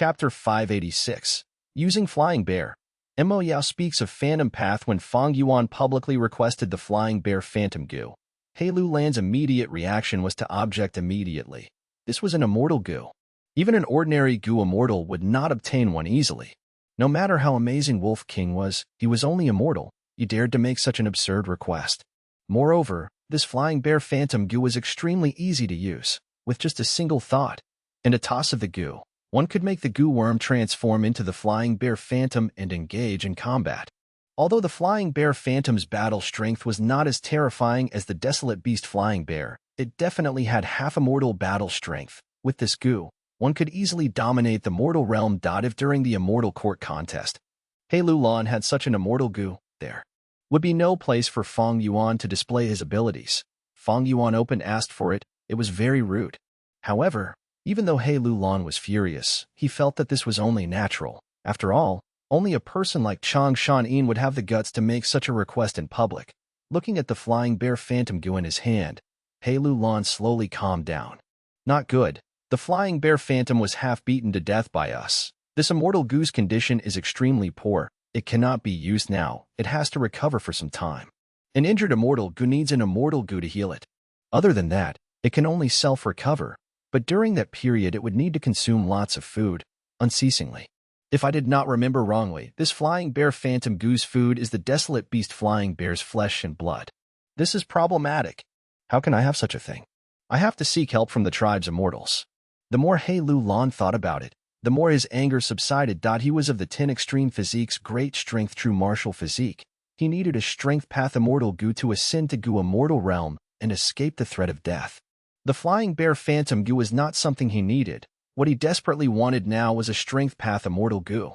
Chapter 586. Using Flying Bear. Mo Yao speaks of Phantom Path when Fang Yuan publicly requested the Flying Bear Phantom Goo. He Lu Lan's immediate reaction was to object immediately. This was an immortal goo. Even an ordinary goo immortal would not obtain one easily. No matter how amazing Wolf King was, he was only immortal. He dared to make such an absurd request. Moreover, this Flying Bear Phantom Goo was extremely easy to use. With just a single thought and a toss of the goo, one could make the goo worm transform into the Flying Bear Phantom and engage in combat. Although the Flying Bear Phantom's battle strength was not as terrifying as the Desolate Beast Flying Bear, it definitely had half-immortal battle strength. With this goo, one could easily dominate the mortal realm. If during the Immortal Court contest, He Lu Lan had such an immortal goo, there would be no place for Fang Yuan to display his abilities. Fang Yuan asked for it. It was very rude. However, even though He Lu Lan was furious, he felt that this was only natural. After all, only a person like Chang Shan-yin would have the guts to make such a request in public. Looking at the Flying Bear Phantom Goo in his hand, He Lu Lan slowly calmed down. Not good. The Flying Bear Phantom was half beaten to death by us. This immortal goo's condition is extremely poor. It cannot be used now. It has to recover for some time. An injured immortal goo needs an immortal goo to heal it. Other than that, it can only self-recover. But during that period it would need to consume lots of food, unceasingly. If I did not remember wrongly, this Flying Bear Phantom Goo's food is the Desolate Beast Flying Bear's flesh and blood. This is problematic. How can I have such a thing? I have to seek help from the tribe's immortals. The more He Lu Lan thought about it, the more his anger subsided. He was of the 10 extreme physique's great strength true martial physique. He needed a strength path immortal goo to ascend to goo immortal realm and escape the threat of death. The Flying Bear Phantom Goo was not something he needed. What he desperately wanted now was a strength path immortal goo.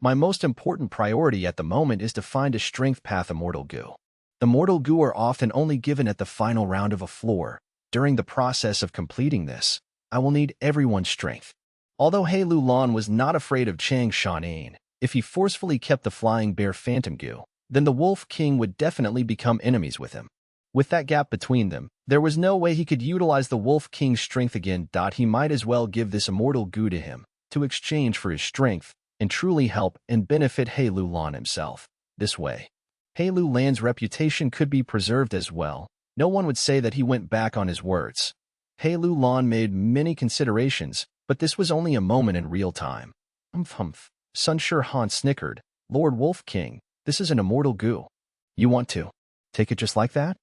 My most important priority at the moment is to find a strength path immortal goo. Immortal goo are often only given at the final round of a floor. During the process of completing this, I will need everyone's strength. Although He Lu Lan was not afraid of Chang Shan-yin, if he forcefully kept the Flying Bear Phantom Goo, then the Wolf King would definitely become enemies with him. With that gap between them, there was no way he could utilize the Wolf King's strength again. He might as well give this immortal goo to him, to exchange for his strength, and truly help and benefit He Lu Lan himself. This way, He Lu Lan's reputation could be preserved as well. No one would say that he went back on his words. He Lu Lan made many considerations, but this was only a moment in real time. Humph. Sun Shi Han snickered. Lord Wolf King, this is an immortal goo. You want to take it just like that?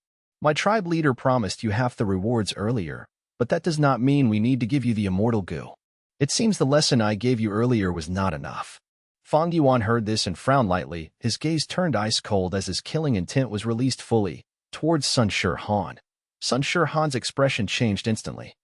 My tribe leader promised you half the rewards earlier, but that does not mean we need to give you the immortal goo. It seems the lesson I gave you earlier was not enough. Fang Yuan heard this and frowned lightly. His gaze turned ice cold as his killing intent was released fully towards Sun Shi Han. Sun Shi Han's expression changed instantly,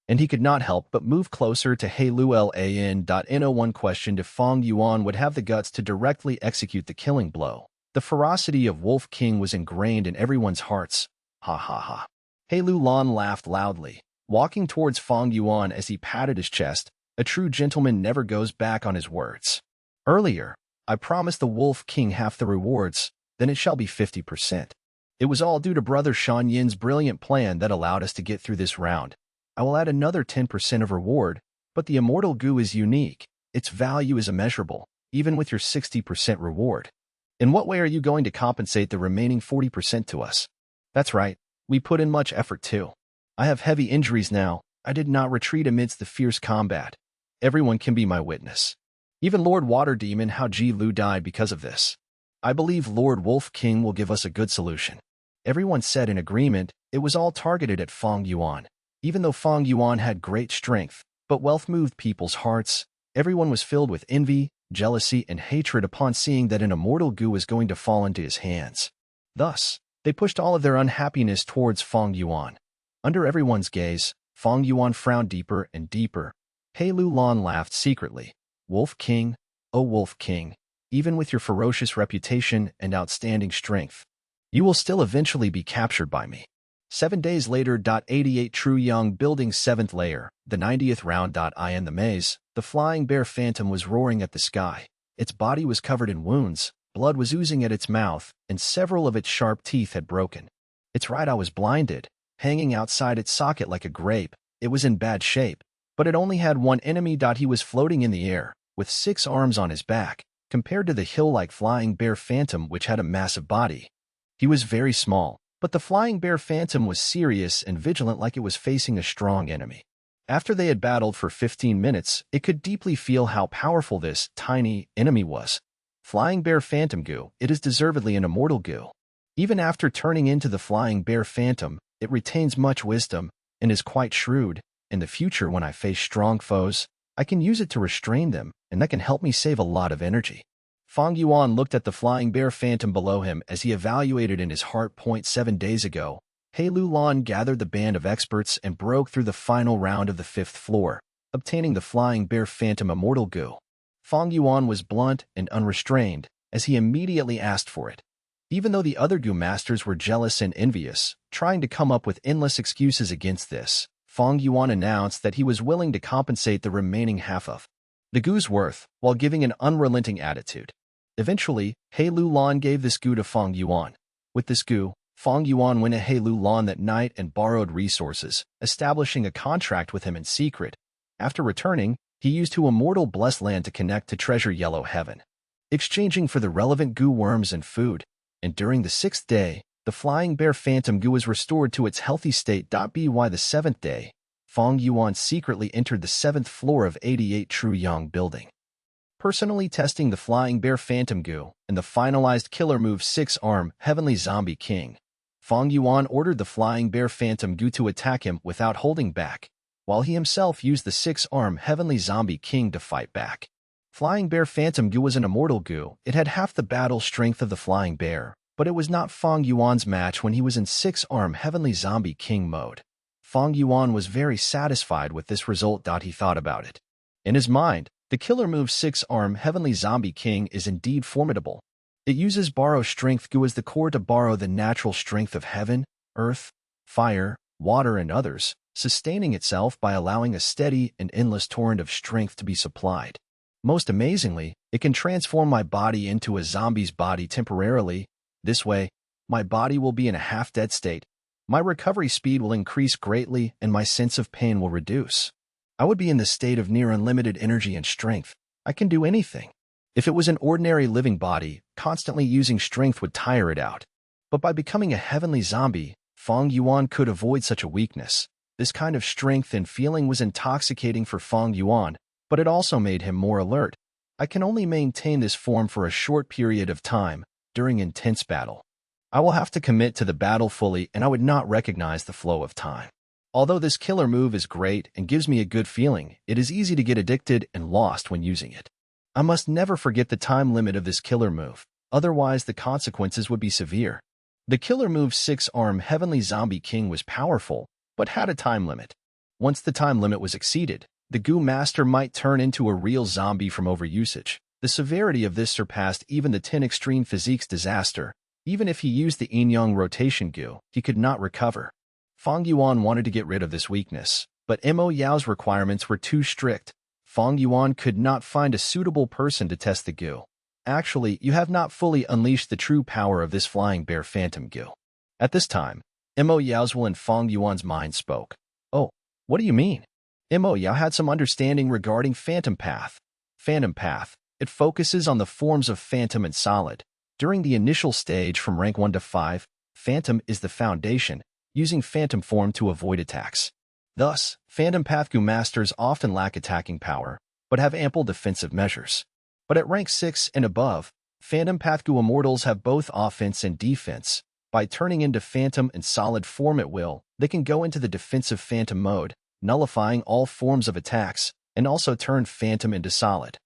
and he could not help but move closer to He Lu Lan. No1 questioned if Fang Yuan would have the guts to directly execute the killing blow. The ferocity of Wolf King was ingrained in everyone's hearts. Ha ha ha. He Lu Lan laughed loudly, walking towards Fang Yuan as he patted his chest. A true gentleman never goes back on his words. Earlier, I promised the Wolf King half the rewards, then it shall be 50%. It was all due to Brother Shan Yin's brilliant plan that allowed us to get through this round. I will add another 10% of reward, but the immortal goo is unique. Its value is immeasurable, even with your 60% reward. In what way are you going to compensate the remaining 40% to us? That's right, we put in much effort too. I have heavy injuries now. I did not retreat amidst the fierce combat. Everyone can be my witness. Even Lord Water Demon Hao Ji Lu died because of this. I believe Lord Wolf King will give us a good solution. Everyone said in agreement. It was all targeted at Fang Yuan. Even though Fang Yuan had great strength, but wealth moved people's hearts, everyone was filled with envy, jealousy, and hatred upon seeing that an immortal goo was going to fall into his hands. Thus, they pushed all of their unhappiness towards Fang Yuan. Under everyone's gaze, Fang Yuan frowned deeper and deeper. He Lu Lan laughed secretly. Wolf King, oh Wolf King, even with your ferocious reputation and outstanding strength, you will still eventually be captured by me. 7 days later. 88 True Young Building 7th Layer, the 90th round. In the maze, the Flying Bear Phantom was roaring at the sky. Its body was covered in wounds. Blood was oozing at its mouth, and several of its sharp teeth had broken. Its right eye was blinded, hanging outside its socket like a grape. It was in bad shape, but it only had one enemy. He was floating in the air, with 6 arms on his back, compared to the hill-like flying bear phantom which had a massive body. He was very small, but the flying bear phantom was serious and vigilant like it was facing a strong enemy. After they had battled for 15 minutes, it could deeply feel how powerful this tiny enemy was. Flying bear phantom goo, it is deservedly an immortal goo. Even after turning into the flying bear phantom, it retains much wisdom and is quite shrewd. In the future, when I face strong foes, I can use it to restrain them, and that can help me save a lot of energy. Fang Yuan looked at the flying bear phantom below him as he evaluated in his heart. 7 days ago, He Lulan gathered the band of experts and broke through the final round of the 5th floor, obtaining the flying bear phantom immortal goo. Fang Yuan was blunt and unrestrained as he immediately asked for it. Even though the other goo masters were jealous and envious, trying to come up with endless excuses against this, Fang Yuan announced that he was willing to compensate the remaining half of the goo's worth while giving an unrelenting attitude. Eventually, He Lulan gave this goo to Fang Yuan. With this goo, Fang Yuan went to He Lulan that night and borrowed resources, establishing a contract with him in secret. After returning, he used two immortal blessed land to connect to treasure Yellow Heaven, exchanging for the relevant goo worms and food. And during the 6th day, the flying bear phantom goo was restored to its healthy state. By the 7th day, Fang Yuan secretly entered the 7th floor of 88 True Yang building, personally testing the flying bear phantom goo and the finalized killer move 6-arm Heavenly Zombie King. Fang Yuan ordered the flying bear phantom goo to attack him without holding back, while he himself used the 6-arm Heavenly Zombie King to fight back. Flying bear phantom goo was an immortal goo. It had half the battle strength of the flying bear, but it was not Fang Yuan's match when he was in 6-arm Heavenly Zombie King mode. Fang Yuan was very satisfied with this result. He thought about it. In his mind, the killer move 6-arm Heavenly Zombie King is indeed formidable. It uses borrow strength goo as the core to borrow the natural strength of heaven, earth, fire, water, and others, sustaining itself by allowing a steady and endless torrent of strength to be supplied. Most amazingly, it can transform my body into a zombie's body temporarily. This way, my body will be in a half-dead state. My recovery speed will increase greatly and my sense of pain will reduce. I would be in the state of near unlimited energy and strength. I can do anything. If it was an ordinary living body, constantly using strength would tire it out. But by becoming a heavenly zombie, Fang Yuan could avoid such a weakness. This kind of strength and feeling was intoxicating for Fang Yuan, but it also made him more alert. I can only maintain this form for a short period of time, during intense battle. I will have to commit to the battle fully and I would not recognize the flow of time. Although this killer move is great and gives me a good feeling, it is easy to get addicted and lost when using it. I must never forget the time limit of this killer move, otherwise the consequences would be severe. The killer move 6-arm Heavenly Zombie King was powerful, but had a time limit. Once the time limit was exceeded, the goo master might turn into a real zombie from overusage. The severity of this surpassed even the 10 extreme physiques disaster. Even if he used the yin-yang rotation goo, he could not recover. Fang Yuan wanted to get rid of this weakness, but Mo Yao's requirements were too strict. Fang Yuan could not find a suitable person to test the goo. Actually, you have not fully unleashed the true power of this flying bear phantom goo. At this time, Mo Yao's will in Fang Yuan's mind spoke. Oh, what do you mean? Mo Yao had some understanding regarding Phantom Path. Phantom Path. It focuses on the forms of Phantom and Solid. During the initial stage from rank 1 to 5, Phantom is the foundation, using Phantom form to avoid attacks. Thus, Phantom Path goo masters often lack attacking power, but have ample defensive measures. But at rank 6 and above, Phantom Path goo immortals have both offense and defense. By turning into Phantom and Solid form at will, they can go into the defensive Phantom mode, nullifying all forms of attacks, and also turn Phantom into Solid,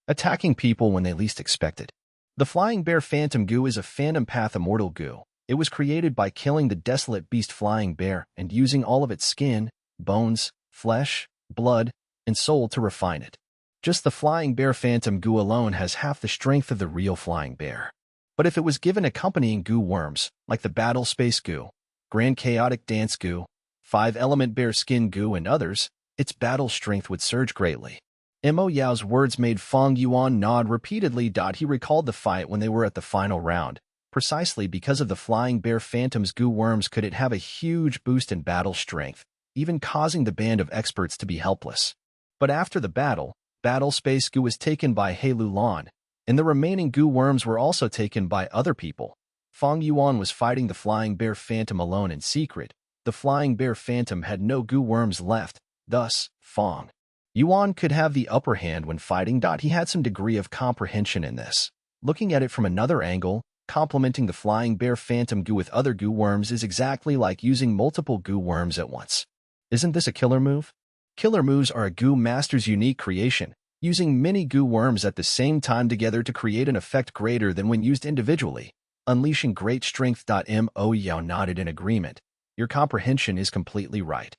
attacking people when they least expect it. The Flying Bear Phantom goo is a Phantom Path immortal goo. It was created by killing the desolate beast Flying Bear and using all of its skin, bones, flesh, blood, and soul to refine it. Just the Flying Bear Phantom goo alone has half the strength of the real Flying Bear. But if it was given accompanying goo worms, like the Battle Space goo, Grand Chaotic Dance goo, 5-element bear skin goo, and others, its battle strength would surge greatly. Mo Yao's words made Fang Yuan nod repeatedly. He recalled the fight when they were at the final round. Precisely because of the Flying Bear Phantom's goo worms could it have a huge boost in battle strength, even causing the band of experts to be helpless. But after the battle, battle space goo was taken by He Lulan, and the remaining goo worms were also taken by other people. Fang Yuan was fighting the Flying Bear Phantom alone in secret. The Flying Bear Phantom had no goo worms left, thus, Fang Yuan could have the upper hand when fighting. He had some degree of comprehension in this. Looking at it from another angle, complementing the Flying Bear Phantom goo with other goo worms is exactly like using multiple goo worms at once. Isn't this a killer move? Killer moves are a goo master's unique creation, using many goo worms at the same time together to create an effect greater than when used individually, unleashing great strength. Mo Yao nodded in agreement. Your comprehension is completely right.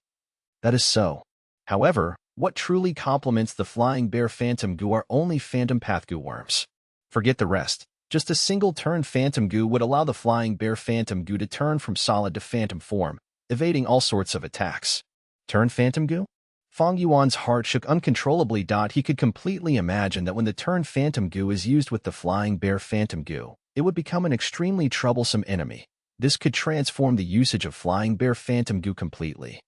That is so. However, what truly complements the Flying Bear Phantom goo are only Phantom Path goo worms. Forget the rest. Just a single turn Phantom goo would allow the Flying Bear Phantom goo to turn from solid to phantom form, evading all sorts of attacks. Turn Phantom goo? Fang Yuan's heart shook uncontrollably. He could completely imagine that when the turn Phantom goo is used with the Flying Bear Phantom goo, it would become an extremely troublesome enemy. This could transform the usage of Flying Bear Phantom goo completely,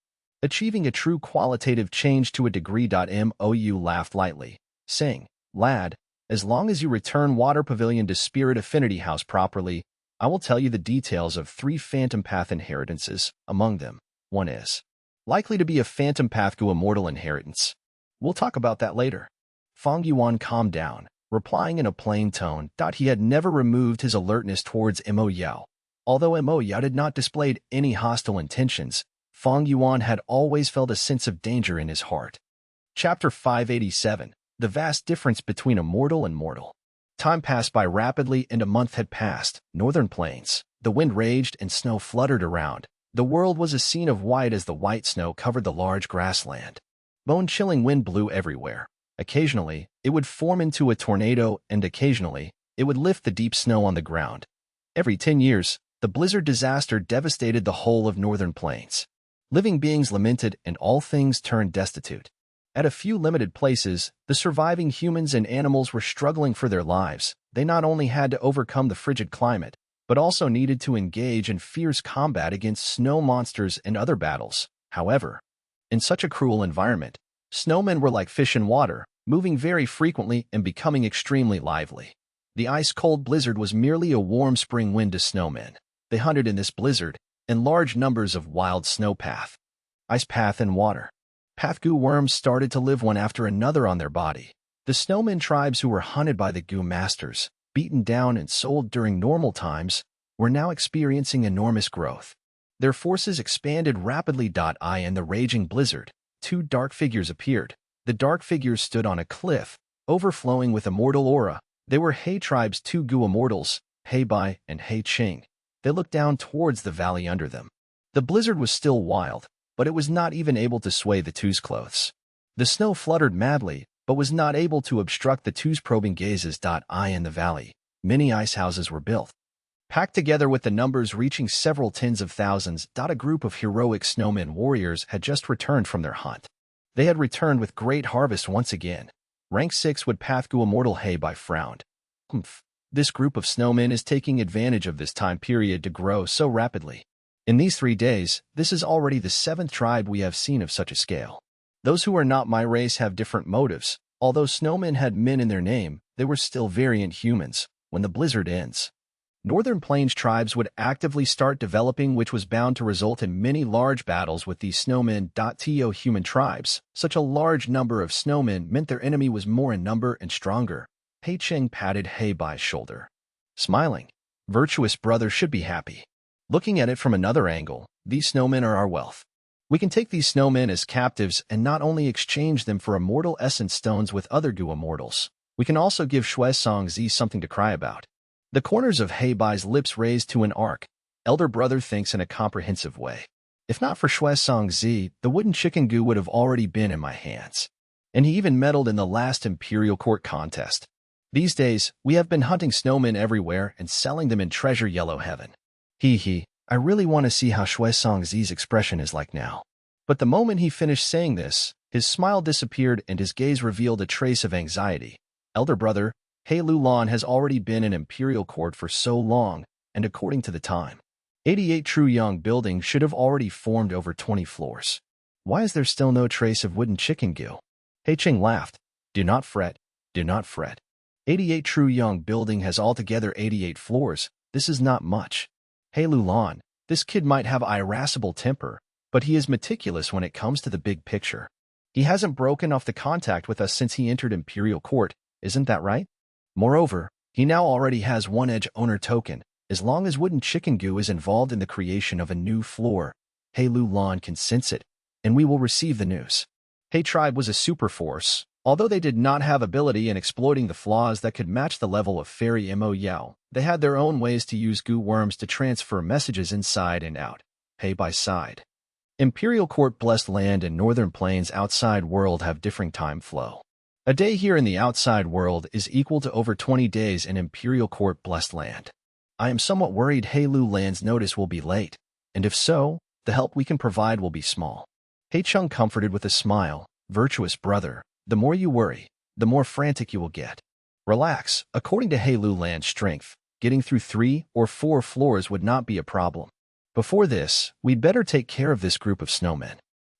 achieving a true qualitative change to a degree. Mou laughed lightly, saying, Lad, as long as you return Water Pavilion to Spirit Affinity House properly, I will tell you the details of 3 Phantom Path inheritances. Among them, one is likely to be a Phantom Path goo immortal inheritance. We'll talk about that later. Fang Yuan calmed down, replying in a plain tone. He had never removed his alertness towards Mo Yao. Although Mo Yao had not displayed any hostile intentions, Fang Yuan had always felt a sense of danger in his heart. Chapter 587. The Vast Difference Between a Mortal and Mortal. Time passed by rapidly and a month had passed. Northern plains. The wind raged and snow fluttered around. The world was a scene of white as the white snow covered the large grassland. Bone-chilling wind blew everywhere. Occasionally, it would form into a tornado, and occasionally, it would lift the deep snow on the ground. Every 10 years, the blizzard disaster devastated the whole of northern plains. Living beings lamented and all things turned destitute. At a few limited places, the surviving humans and animals were struggling for their lives. They not only had to overcome the frigid climate, but also needed to engage in fierce combat against snow monsters and other battles. However, in such a cruel environment, snowmen were like fish in water, moving very frequently and becoming extremely lively. The ice-cold blizzard was merely a warm spring wind to snowmen. They hunted in this blizzard, in large numbers of wild snowpath, ice path, and water. Path goo worms started to live one after another on their body. The snowmen tribes who were hunted by the goo masters, beaten down and sold during normal times, were now experiencing enormous growth. Their forces expanded rapidly. In the raging blizzard, 2 dark figures appeared. The dark figures stood on a cliff, overflowing with immortal aura. They were He tribe's 2 goo immortals, He Bai and He Qing. They looked down towards the valley under them. The blizzard was still wild, but it was not even able to sway the two's clothes. The snow fluttered madly, but was not able to obstruct the two's probing gazes. In the valley, many ice houses were built, packed together with the numbers reaching several tens of thousands. A group of heroic snowmen warriors had just returned from their hunt. They had returned with great harvest once again. Rank 6 would Path goo immortal He Bai frowned. This group of snowmen is taking advantage of this time period to grow so rapidly. In these 3 days, this is already the 7th tribe we have seen of such a scale. Those who are not my race have different motives. Although snowmen had men in their name, they were still variant humans. When the blizzard ends, Northern Plains tribes would actively start developing, which was bound to result in many large battles with these snowmen. To human tribes, such a large number of snowmen meant their enemy was more in number and stronger. He Qing patted He Bai's shoulder, smiling. Virtuous brother should be happy. Looking at it from another angle, these snowmen are our wealth. We can take these snowmen as captives and not only exchange them for immortal essence stones with other goo immortals, we can also give Shui Songzi something to cry about. The corners of He Bai's lips raised to an arc. Elder brother thinks in a comprehensive way. If not for Shui Songzi, the wooden chicken goo would have already been in my hands. And he even meddled in the last Imperial Court contest. These days, we have been hunting snowmen everywhere and selling them in Treasure Yellow Heaven. I really want to see how Shui Songzi's expression is like now. But the moment he finished saying this, his smile disappeared and his gaze revealed a trace of anxiety. Elder brother, He Lulan has already been in Imperial Court for so long, and according to the time, 88 True Young buildings should have already formed over 20 floors. Why is there still no trace of wooden chicken goo? He Qing laughed. Do not fret, do not fret. 88 True Young Building has altogether 88 floors. This is not much. Hey Lulan, this kid might have irascible temper, but he is meticulous when it comes to the big picture. He hasn't broken off the contact with us since he entered Imperial Court, isn't that right? Moreover, he now already has one edge owner token, as long as Wooden Chicken Goo is involved in the creation of a new floor. Hey Lulan can sense it, and we will receive the news. Hey Tribe was a super force, although they did not have ability in exploiting the flaws that could match the level of Fairy Mo Yao. They had their own ways to use goo worms to transfer messages inside and out. Hey by side. Imperial Court Blessed Land and Northern Plains Outside World have differing time flow. A day here in the outside world is equal to over 20 days in Imperial Court Blessed Land. I am somewhat worried Hey Lu Land's notice will be late, and if so, the help we can provide will be small. Hey Chung comforted with a smile, virtuous brother, the more you worry, the more frantic you will get. Relax, according to Hey Lu Land's strength, getting through 3 or 4 floors would not be a problem. Before this, we'd better take care of this group of snowmen.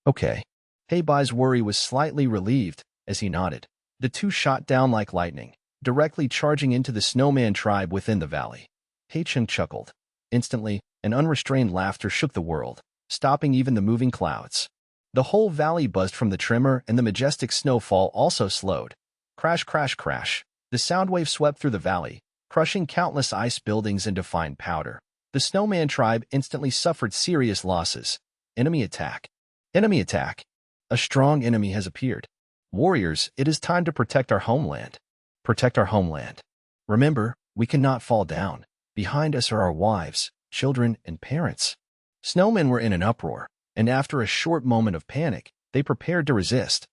Okay. Hey Bai's worry was slightly relieved as he nodded. The two shot down like lightning, directly charging into the snowman tribe within the valley. Hey Chung chuckled. Instantly, an unrestrained laughter shook the world, stopping even the moving clouds. The whole valley buzzed from the tremor, and the majestic snowfall also slowed. Crash, crash, crash. The sound wave swept through the valley, crushing countless ice buildings into fine powder. The snowman tribe instantly suffered serious losses. Enemy attack. Enemy attack. A strong enemy has appeared. Warriors, it is time to protect our homeland. Protect our homeland. Remember, we cannot fall down. Behind us are our wives, children, and parents. Snowmen were in an uproar, and after a short moment of panic, they prepared to resist.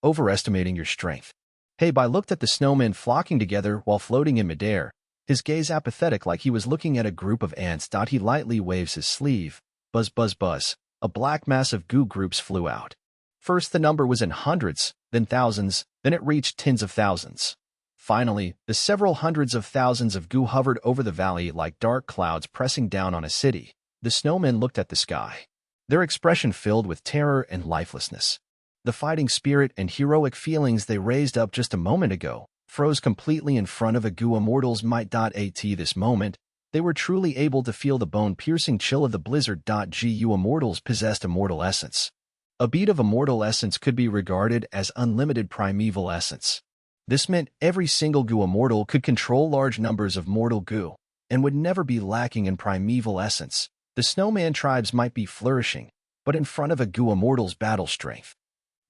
Overestimating your strength. Hey Bai looked at the snowmen flocking together while floating in midair, his gaze apathetic like he was looking at a group of ants. He lightly waves his sleeve. Buzz, buzz, buzz. A black mass of goo groups flew out. First the number was in hundreds, then thousands, then it reached tens of thousands. Finally, the several hundreds of thousands of goo hovered over the valley like dark clouds pressing down on a city. The snowmen looked at the sky, their expression filled with terror and lifelessness. The fighting spirit and heroic feelings they raised up just a moment ago froze completely in front of a goo immortal's might. At this moment, they were truly able to feel the bone-piercing chill of the blizzard. Gu immortals possessed immortal essence. A bead of immortal essence could be regarded as unlimited primeval essence. This meant every single goo immortal could control large numbers of mortal goo, and would never be lacking in primeval essence. The snowman tribes might be flourishing, but in front of a goo immortal's battle strength,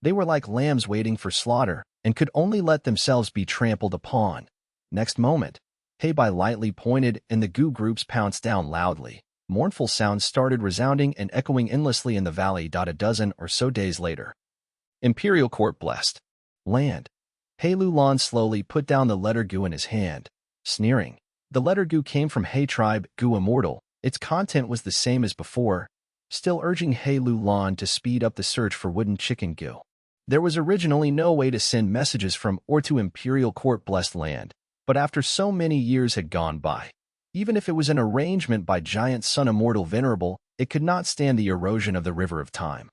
they were like lambs waiting for slaughter, and could only let themselves be trampled upon. Next moment, Hey Bai lightly pointed, and the goo groups pounced down loudly. Mournful sounds started resounding and echoing endlessly in the valley. A dozen or so days later. Imperial Court Blessed Land. Hey Lulan slowly put down the letter goo in his hand, sneering. The letter goo came from Hey Tribe, Goo Immortal. Its content was the same as before, still urging Hey Lulan to speed up the search for Wooden Chicken Goo. There was originally no way to send messages from or to Imperial Court Blessed Land, but after so many years had gone by, even if it was an arrangement by Giant Sun Immortal Venerable, it could not stand the erosion of the River of Time.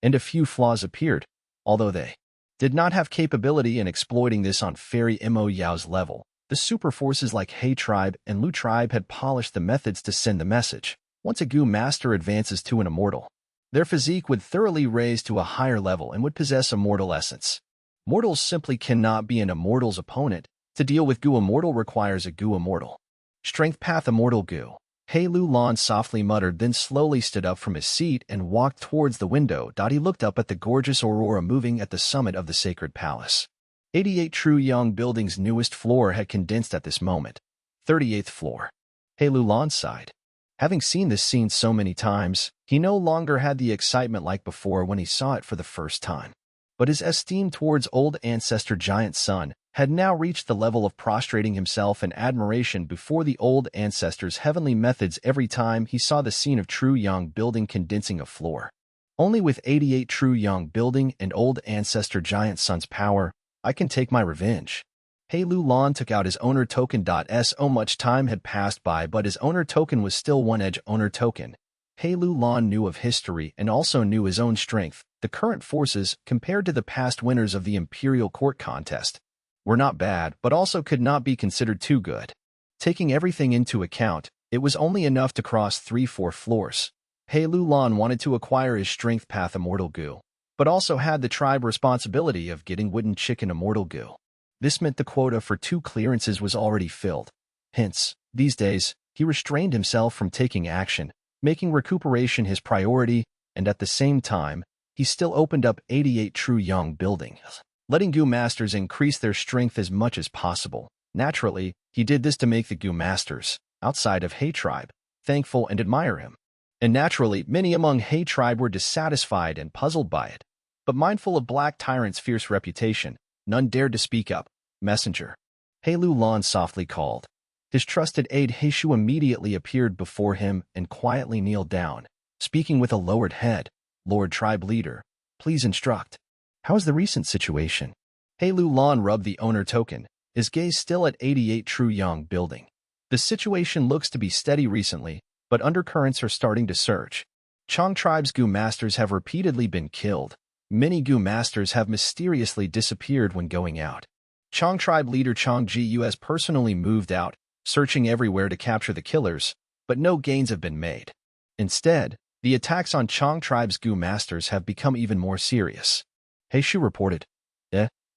And a few flaws appeared, although they did not have capability in exploiting this on Fairy Mo Yao's level. The super forces like Hey Tribe and Lu Tribe had polished the methods to send the message. Once a Goo Master advances to an immortal, their physique would thoroughly raise to a higher level and would possess immortal essence. Mortals simply cannot be an immortal's opponent. To deal with Goo Immortal requires a Goo Immortal. Strength Path Immortal Goo. Hey Lulan softly muttered, then slowly stood up from his seat and walked towards the window. He looked up at the gorgeous aurora moving at the summit of the sacred palace. 88 True Young Building's newest floor had condensed at this moment. 38th floor. Hey Lulan sighed. Having seen this scene so many times, he no longer had the excitement like before when he saw it for the first time. But his esteem towards old ancestor Giant Sun had now reached the level of prostrating himself in admiration before the old ancestor's heavenly methods every time he saw the scene of True Young Building condensing a floor. Only with 88 True Young Building and old ancestor Giant Sun's power, I can take my revenge. Hey Lulan took out his owner token. So much time had passed by, but his owner token was still one edge owner token. Hey Lulan knew of history and also knew his own strength. The current forces, compared to the past winners of the imperial court contest, were not bad, but also could not be considered too good. Taking everything into account, it was only enough to cross 3-4 floors. He Lulan wanted to acquire his strength path immortal goo, but also had the tribe responsibility of getting wooden chicken immortal goo. This meant the quota for 2 clearances was already filled. Hence, these days, he restrained himself from taking action, making recuperation his priority, and at the same time, he still opened up 88 true young buildings, letting goo masters increase their strength as much as possible. Naturally, he did this to make the goo masters, outside of He tribe, thankful and admire him. And naturally, many among He tribe were dissatisfied and puzzled by it. But mindful of Black Tyrant's fierce reputation, none dared to speak up. Messenger. He Lulan softly called. His trusted aide He Shu immediately appeared before him and quietly kneeled down, speaking with a lowered head. Lord Tribe Leader, please instruct. How is the recent situation? He Lulan rubbed the owner token, his gaze still at 88 True Young building. The situation looks to be steady recently, but undercurrents are starting to surge. Chang tribe's goo masters have repeatedly been killed. Many goo masters have mysteriously disappeared when going out. Chang tribe leader Chang Ji has personally moved out, searching everywhere to capture the killers, but no gains have been made. Instead, the attacks on Chang tribe's goo masters have become even more serious. He Shu reported.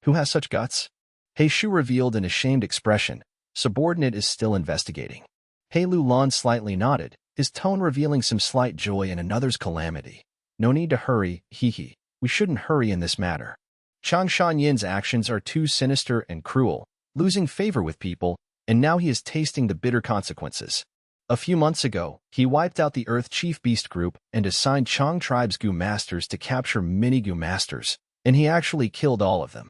Who has such guts? He Shu revealed an ashamed expression. Subordinate is still investigating. He Lulan slightly nodded, his tone revealing some slight joy in another's calamity. No need to hurry, hee. We shouldn't hurry in this matter. Chang Shanyan's actions are too sinister and cruel, losing favor with people, and now he is tasting the bitter consequences. A few months ago, he wiped out the Earth Chief Beast Group and assigned Chang tribe's goo masters to capture many goo masters, and he actually killed all of them.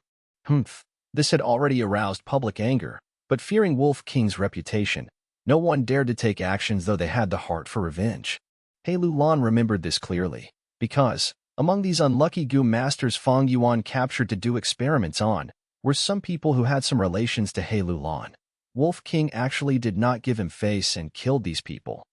This had already aroused public anger, but fearing Wolf King's reputation, no one dared to take actions though they had the heart for revenge. He Lulan remembered this clearly, because, among these unlucky goo masters Fang Yuan captured to do experiments on, were some people who had some relations to He Lulan. Wolf King actually did not give him face and killed these people.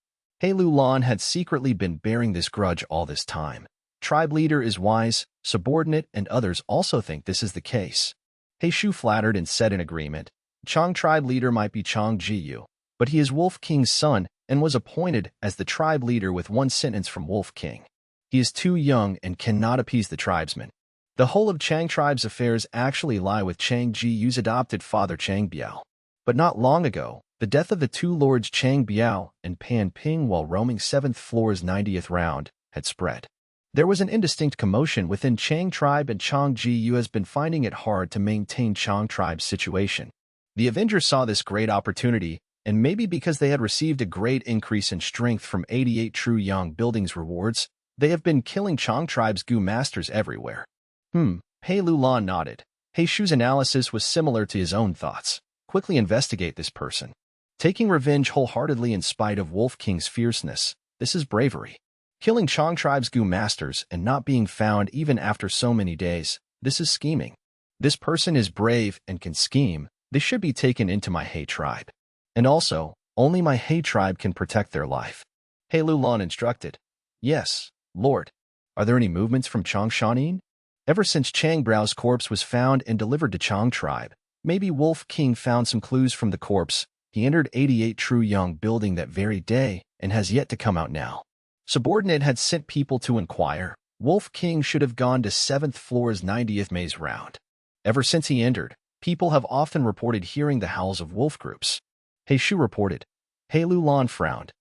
He Lulan had secretly been bearing this grudge all this time. Tribe leader is wise, subordinate, and others also think this is the case. He Shu flattered and said in agreement, Chang tribe leader might be Chang Jiyu, but he is Wolf King's son and was appointed as the tribe leader with one sentence from Wolf King. He is too young and cannot appease the tribesmen. The whole of Chang tribe's affairs actually lie with Chang Jiyu's adopted father Chang Biao. But not long ago, the death of the 2 lords Chang Biao and Pan Ping while roaming 7th floor's 90th round had spread. There was an indistinct commotion within Chang tribe, and Chang Jiyu has been finding it hard to maintain Chang tribe's situation. The Avengers saw this great opportunity, and maybe because they had received a great increase in strength from 88 True Young Buildings rewards, they have been killing Chang tribe's goo masters everywhere. He Lulan nodded. He Shu's analysis was similar to his own thoughts. Quickly investigate this person. Taking revenge wholeheartedly in spite of Wolf King's fierceness, this is bravery. Killing Chang tribe's goo masters and not being found even after so many days, this is scheming. This person is brave and can scheme. They should be taken into my He tribe. And also, only my He tribe can protect their life. He Lulan instructed. Yes, Lord. Are there any movements from Chang Shanin? Ever since Chang Brao's corpse was found and delivered to Chang tribe, maybe Wolf King found some clues from the corpse. He entered 88 True Young building that very day and has yet to come out now. Subordinate had sent people to inquire. Wolf King should have gone to 7th floor's 90th maze round. Ever since he entered, people have often reported hearing the howls of wolf groups. He Shu reported. He Lulan frowned.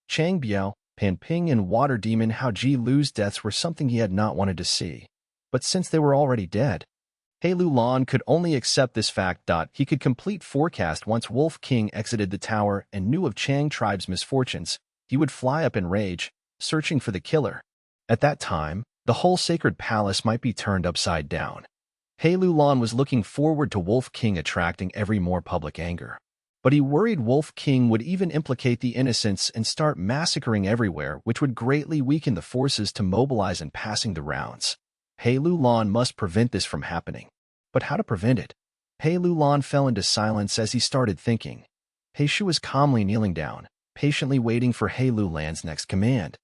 Chang Biao, Pan Ping, and Water Demon Hao Ji Lu's deaths were something he had not wanted to see. But since they were already dead, He Lulan could only accept this fact. He could complete forecast once Wolf King exited the tower and knew of Chang tribe's misfortunes. He would fly up in rage, searching for the killer. At that time, the whole sacred palace might be turned upside down. He Lulan was looking forward to Wolf King attracting every more public anger. But he worried Wolf King would even implicate the innocents and start massacring everywhere, which would greatly weaken the forces to mobilize and passing the rounds. He Lulan must prevent this from happening. But how to prevent it? He Lulan fell into silence as he started thinking. He Shu was calmly kneeling down, patiently waiting for He Lulan's next command.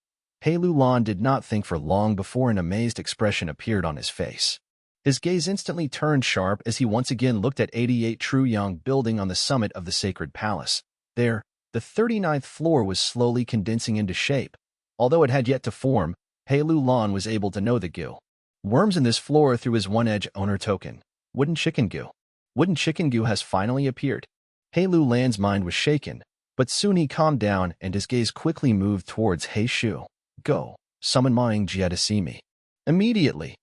He Lulan did not think for long before an amazed expression appeared on his face. His gaze instantly turned sharp as he once again looked at 88 Truyang building on the summit of the sacred palace. There, the 39th floor was slowly condensing into shape. Although it had yet to form, He Lulan was able to know the goo worms in this floor through his one-edge owner token. Wooden chicken goo. Wooden chicken goo has finally appeared. He Lulan's mind was shaken, but soon he calmed down and his gaze quickly moved towards He Shu. Go, summon Ma Yingjie to see me. Immediately.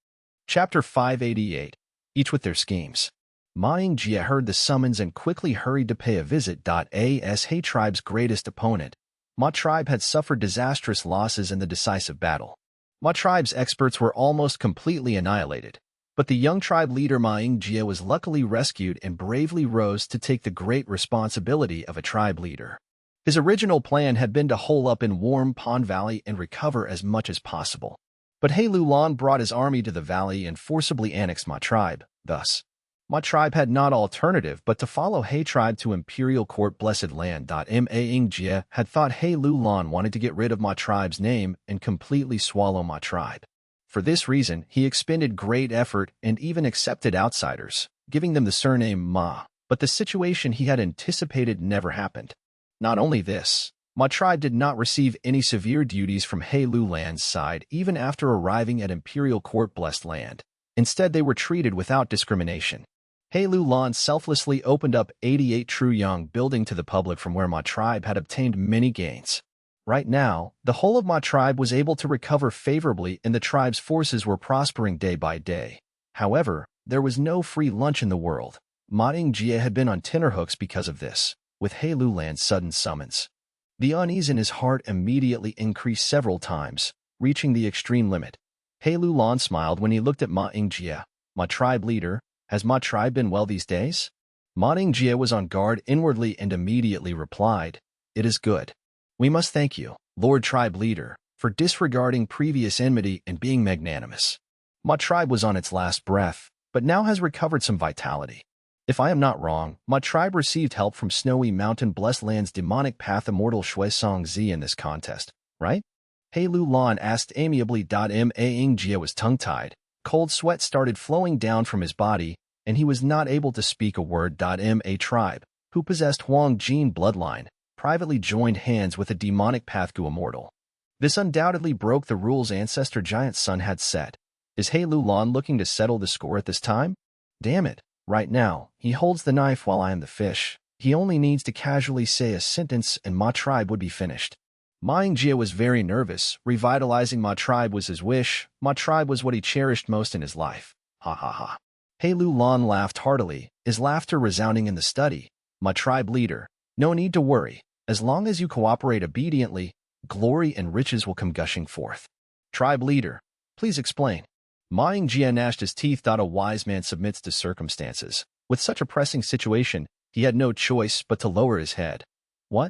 Chapter 588. Each with their schemes. Ma Yingjie heard the summons and quickly hurried to pay a visit. As He tribe's greatest opponent, Ma tribe had suffered disastrous losses in the decisive battle. Ma tribe's experts were almost completely annihilated, but the young tribe leader Ma Yingjie was luckily rescued and bravely rose to take the great responsibility of a tribe leader. His original plan had been to hole up in Warm Pond Valley and recover as much as possible. But He Lulan brought his army to the valley and forcibly annexed Ma tribe. Thus, Ma tribe had not alternative but to follow He tribe to Imperial Court Blessed Land. Ma Yingjie had thought He Lulan wanted to get rid of Ma tribe's name and completely swallow Ma tribe. For this reason, he expended great effort and even accepted outsiders, giving them the surname Ma. But the situation he had anticipated never happened. Not only this, Ma tribe did not receive any severe duties from He Lulan's side even after arriving at Imperial Court Blessed Land. Instead, they were treated without discrimination. He Lulan selflessly opened up 88 Truyang building to the public from where Ma tribe had obtained many gains. Right now, the whole of Ma tribe was able to recover favorably and the tribe's forces were prospering day by day. However, there was no free lunch in the world. Ma Yingjie had been on tenterhooks because of this, with He Lulan's sudden summons. The unease in his heart immediately increased several times, reaching the extreme limit. He Lulan smiled when he looked at Ma Yingjie. Ma tribe leader, has Ma tribe been well these days? Ma Yingjie was on guard inwardly and immediately replied, It is good. We must thank you, Lord Tribe Leader, for disregarding previous enmity and being magnanimous. Ma tribe was on its last breath, but now has recovered some vitality. If I am not wrong, Ma tribe received help from Snowy Mountain Blessed Land's demonic path immortal Shui Song Zi in this contest, right? He Lulan asked amiably. Ma Yingjie was tongue-tied. Cold sweat started flowing down from his body, and he was not able to speak a word. Ma tribe, who possessed Huang Jin bloodline, privately joined hands with a demonic Pathgu immortal. This undoubtedly broke the rules Ancestor Giant Sun had set. Is He Lulan looking to settle the score at this time? Damn it, right now, he holds the knife while I am the fish. He only needs to casually say a sentence and Ma tribe would be finished. Ma Yingjie was very nervous. Revitalizing Ma tribe was his wish. Ma tribe was what he cherished most in his life. Ha ha ha. He Lulan laughed heartily, his laughter resounding in the study. Ma tribe leader, no need to worry. As long as you cooperate obediently, glory and riches will come gushing forth. Tribe leader, please explain. Ma Yingjie gnashed his teeth. A wise man submits to circumstances. With such a pressing situation, he had no choice but to lower his head. What?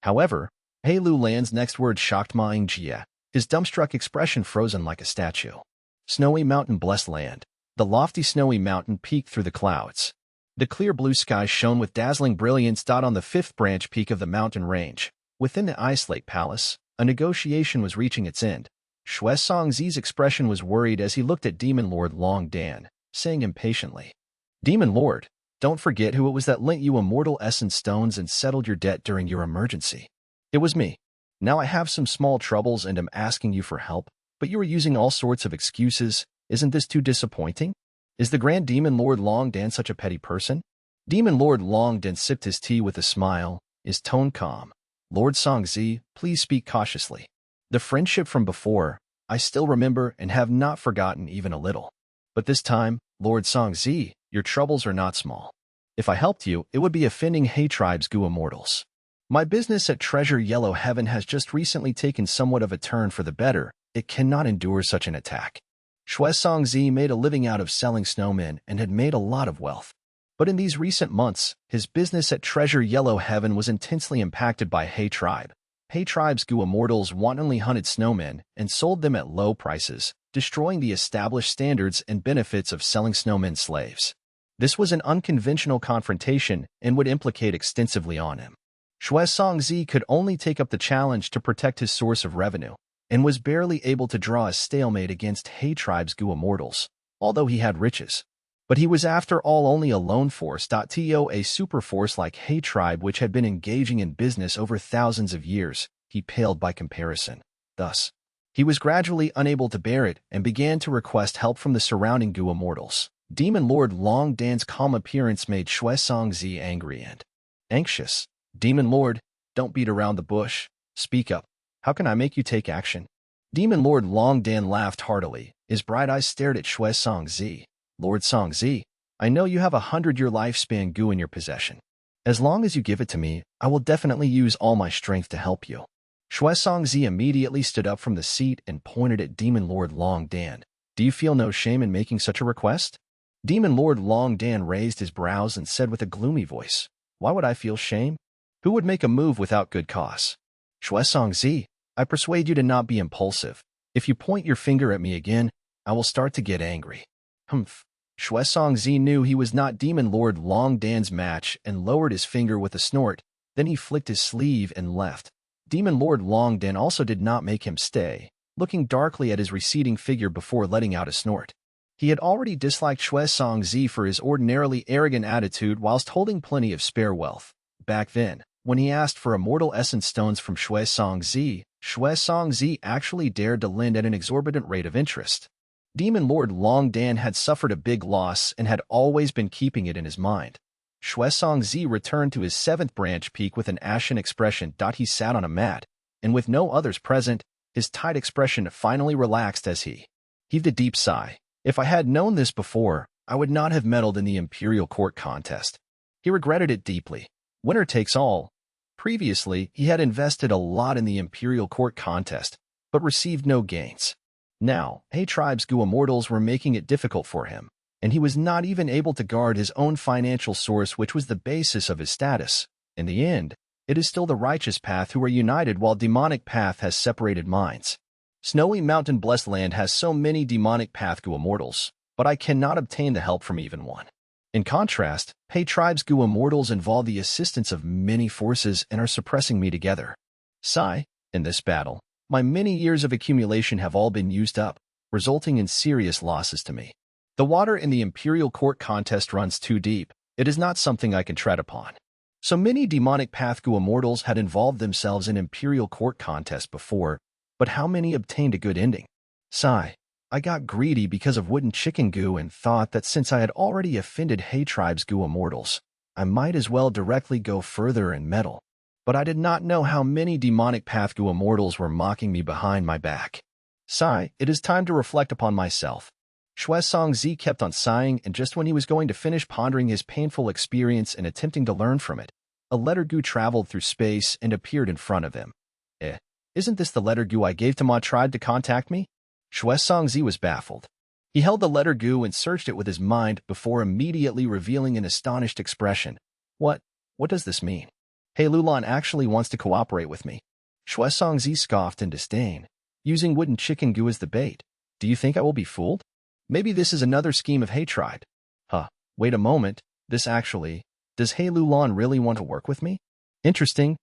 However, He Lulan's next word shocked Ma Yingjie, his dumbstruck expression frozen like a statue. Snowy Mountain Blessed Land. The lofty snowy mountain peaked through the clouds. The clear blue sky shone with dazzling brilliance. On the fifth branch peak of the mountain range, within the Ice Lake Palace, a negotiation was reaching its end. Shui Song Zi's expression was worried as he looked at Demon Lord Long Dan, saying impatiently, Demon Lord, don't forget who it was that lent you immortal essence stones and settled your debt during your emergency. It was me. Now I have some small troubles and am asking you for help, but you are using all sorts of excuses. Isn't this too disappointing? Is the Grand Demon Lord Long Dan such a petty person? Demon Lord Long Dan sipped his tea with a smile, his tone calm. Lord Song Zi, please speak cautiously. The friendship from before, I still remember and have not forgotten even a little. But this time, Lord Song Zi, your troubles are not small. If I helped you, it would be offending He tribe's Gu immortals. My business at Treasure Yellow Heaven has just recently taken somewhat of a turn for the better. It cannot endure such an attack. Shui Song Zi made a living out of selling snowmen and had made a lot of wealth. But in these recent months, his business at Treasure Yellow Heaven was intensely impacted by He tribe. He tribe's Gu immortals wantonly hunted snowmen and sold them at low prices, destroying the established standards and benefits of selling snowmen slaves. This was an unconventional confrontation and would implicate extensively on him. Shui Song Zi could only take up the challenge to protect his source of revenue. and was barely able to draw a stalemate against He Tribe's Gu immortals, although he had riches. But he was after all only a lone force. To a superforce like He Tribe, which had been engaging in business over thousands of years, he paled by comparison. Thus, he was gradually unable to bear it and began to request help from the surrounding Gu immortals. Demon Lord Long Dan's calm appearance made Shui Songzi angry and anxious. Demon Lord, don't beat around the bush. Speak up. How can I make you take action? Demon Lord Long Dan laughed heartily. His bright eyes stared at Shui Songzi. Lord Songzi, I know you have 100-year lifespan Gu in your possession. As long as you give it to me, I will definitely use all my strength to help you. Shui Songzi immediately stood up from the seat and pointed at Demon Lord Long Dan. Do you feel no shame in making such a request? Demon Lord Long Dan raised his brows and said with a gloomy voice, Why would I feel shame? Who would make a move without good cause? Shui Songzi, I persuade you to not be impulsive. If you point your finger at me again, I will start to get angry. Humph. Shui Songzi knew he was not Demon Lord Long Dan's match and lowered his finger with a snort. Then he flicked his sleeve and left. Demon Lord Long Dan also did not make him stay, looking darkly at his receding figure before letting out a snort. He had already disliked Shui Songzi for his ordinarily arrogant attitude whilst holding plenty of spare wealth. Back then, when he asked for immortal essence stones from Shui Songzi actually dared to lend at an exorbitant rate of interest. Demon Lord Long Dan had suffered a big loss and had always been keeping it in his mind. Shui Songzi returned to his 7th branch peak with an ashen expression. He sat on a mat, and with no others present, his tight expression finally relaxed as he heaved a deep sigh. If I had known this before, I would not have meddled in the Imperial Court contest. He regretted it deeply. Winner takes all. Previously, he had invested a lot in the Imperial Court contest, but received no gains. Now, He Tribe's Gu immortals were making it difficult for him, and he was not even able to guard his own financial source, which was the basis of his status. In the end, it is still the righteous path who are united while demonic path has separated minds. Snowy Mountain Blessed Land has so many demonic path Gu immortals, but I cannot obtain the help from even one. In contrast, He Tribe's Gu immortals involve the assistance of many forces and are suppressing me together. Sigh, in this battle, my many years of accumulation have all been used up, resulting in serious losses to me. The water in the Imperial Court contest runs too deep. It is not something I can tread upon. So many demonic path Gu immortals had involved themselves in Imperial Court contests before, but how many obtained a good ending? Sigh. I got greedy because of wooden chicken Gu and thought that since I had already offended He Tribe's Gu immortals, I might as well directly go further and meddle. But I did not know how many demonic path Gu immortals were mocking me behind my back. Sigh, it is time to reflect upon myself. Shui Songzi kept on sighing, and just when he was going to finish pondering his painful experience and attempting to learn from it, a letter Gu traveled through space and appeared in front of him. Isn't this the letter Gu I gave to Ma Tribe to contact me? Shui Songzi was baffled. He held the letter Gu and searched it with his mind before immediately revealing an astonished expression. What does this mean? He Lulan actually wants to cooperate with me. Shui Songzi scoffed in disdain, using wooden chicken Gu as the bait. Do you think I will be fooled? Maybe this is another scheme of He Tribe. Wait a moment, does He Lulan really want to work with me? Interesting,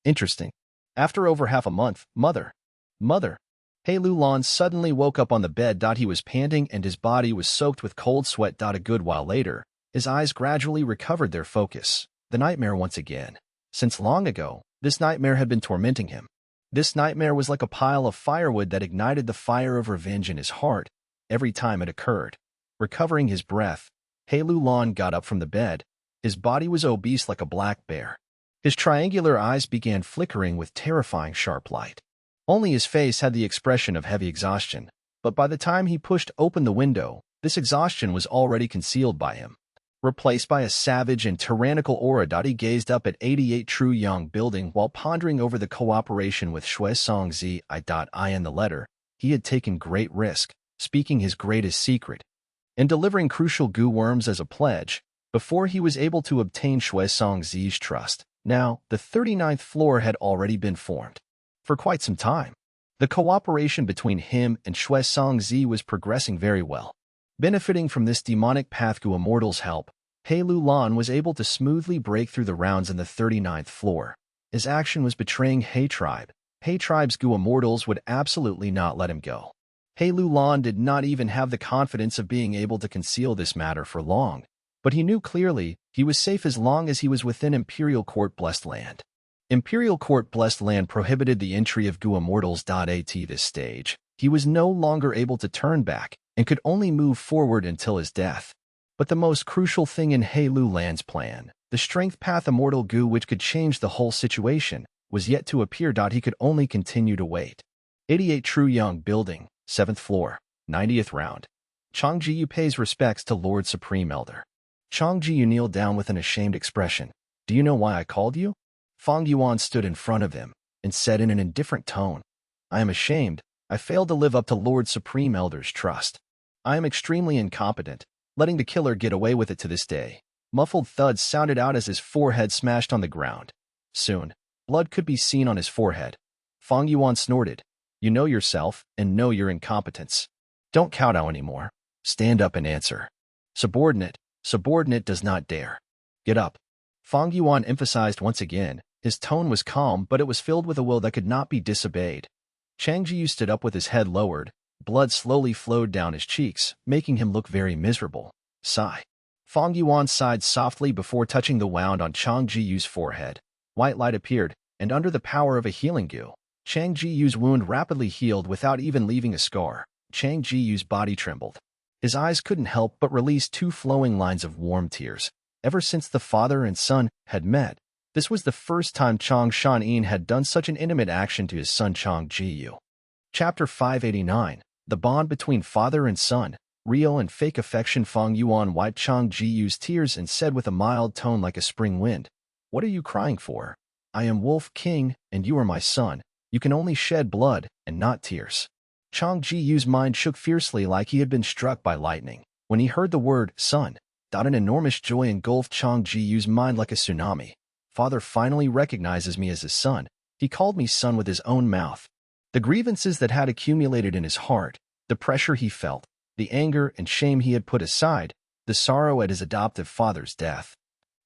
interesting. After over half a month, Mother. He Lulan suddenly woke up on the bed. He was panting and his body was soaked with cold sweat. A good while later, his eyes gradually recovered their focus. The nightmare once again. Since long ago, this nightmare had been tormenting him. This nightmare was like a pile of firewood that ignited the fire of revenge in his heart every time it occurred. Recovering his breath, He Lulan got up from the bed. His body was obese like a black bear. His triangular eyes began flickering with terrifying sharp light. Only his face had the expression of heavy exhaustion, but by the time he pushed open the window, this exhaustion was already concealed by him. Replaced by a savage and tyrannical aura. He gazed up at 88 True Young building while pondering over the cooperation with Shui Songzi. In the letter, he had taken great risk, speaking his greatest secret, and delivering crucial Gu worms as a pledge, before he was able to obtain Shui Songzi's trust. Now, the 39th floor had already been formed. For quite some time, the cooperation between him and Shui Songzi was progressing very well. Benefiting from this demonic path Gu immortal's help, He Lulan was able to smoothly break through the rounds in the 39th floor. His action was betraying He Tribe. He Tribe's Gu immortals would absolutely not let him go. He Lulan did not even have the confidence of being able to conceal this matter for long, but he knew clearly he was safe as long as he was within Imperial Court Blessed Land. Imperial Court Blessed Land prohibited the entry of Gu immortals. At this stage, he was no longer able to turn back and could only move forward until his death. But the most crucial thing in He Lulan's plan, the strength path immortal Gu which could change the whole situation, was yet to appear. He could only continue to wait. 88 True Young Building, 7th floor, 90th round. Chang Jiyu pays respects to Lord Supreme Elder. Chang Jiyu kneeled down with an ashamed expression. Do you know why I called you? Fang Yuan stood in front of him and said in an indifferent tone, I am ashamed. I failed to live up to Lord Supreme Elder's trust. I am extremely incompetent, letting the killer get away with it to this day. Muffled thuds sounded out as his forehead smashed on the ground. Soon, blood could be seen on his forehead. Fang Yuan snorted. You know yourself and know your incompetence. Don't kowtow anymore. Stand up and answer. Subordinate does not dare. Get up. Fang Yuan emphasized once again. His tone was calm, but it was filled with a will that could not be disobeyed. Chang Jiyu stood up with his head lowered. Blood slowly flowed down his cheeks, making him look very miserable. Sigh. Fang Yuan sighed softly before touching the wound on Chang Jiyu's forehead. White light appeared, and under the power of a healing Gu, Chang Jiyu's wound rapidly healed without even leaving a scar. Chang Jiyu's body trembled. His eyes couldn't help but release two flowing lines of warm tears. Ever since the father and son had met, this was the first time Chang Shan-yin had done such an intimate action to his son Chang Jiyu. Chapter 589. The Bond Between Father and Son. Real and Fake Affection. Fang Yuan wiped Chang Jiyu's tears and said with a mild tone like a spring wind, What are you crying for? I am Wolf King, and you are my son. You can only shed blood and not tears. Chang Jiyu's mind shook fiercely like he had been struck by lightning. When he heard the word son, an enormous joy engulfed Chang Jiyu's mind like a tsunami. Father finally recognizes me as his son. He called me son with his own mouth. The grievances that had accumulated in his heart, the pressure he felt, the anger and shame he had put aside, the sorrow at his adoptive father's death.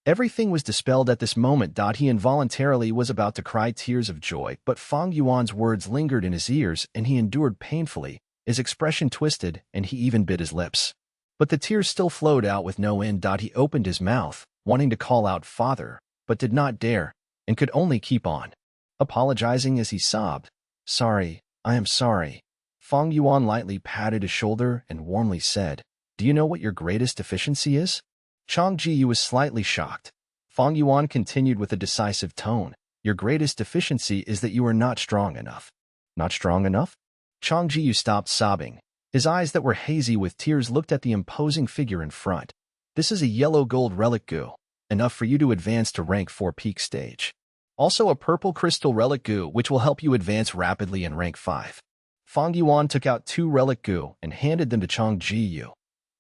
Everything was dispelled at this moment. He involuntarily was about to cry tears of joy, but Fang Yuan's words lingered in his ears and he endured painfully. His expression twisted and he even bit his lips. But the tears still flowed out with no end. He opened his mouth, wanting to call out father, but did not dare, and could only keep on apologizing as he sobbed. Sorry, I am sorry. Fang Yuan lightly patted his shoulder and warmly said, Do you know what your greatest deficiency is? Chang Jiyu was slightly shocked. Fang Yuan continued with a decisive tone. Your greatest deficiency is that you are not strong enough. Not strong enough? Chang Jiyu stopped sobbing. His eyes that were hazy with tears looked at the imposing figure in front. This is a yellow gold relic Gu, enough for you to advance to rank 4 peak stage. Also a purple crystal relic Gu which will help you advance rapidly in rank 5. Fang Yuan took out 2 relic Gu and handed them to Chang Jiyu.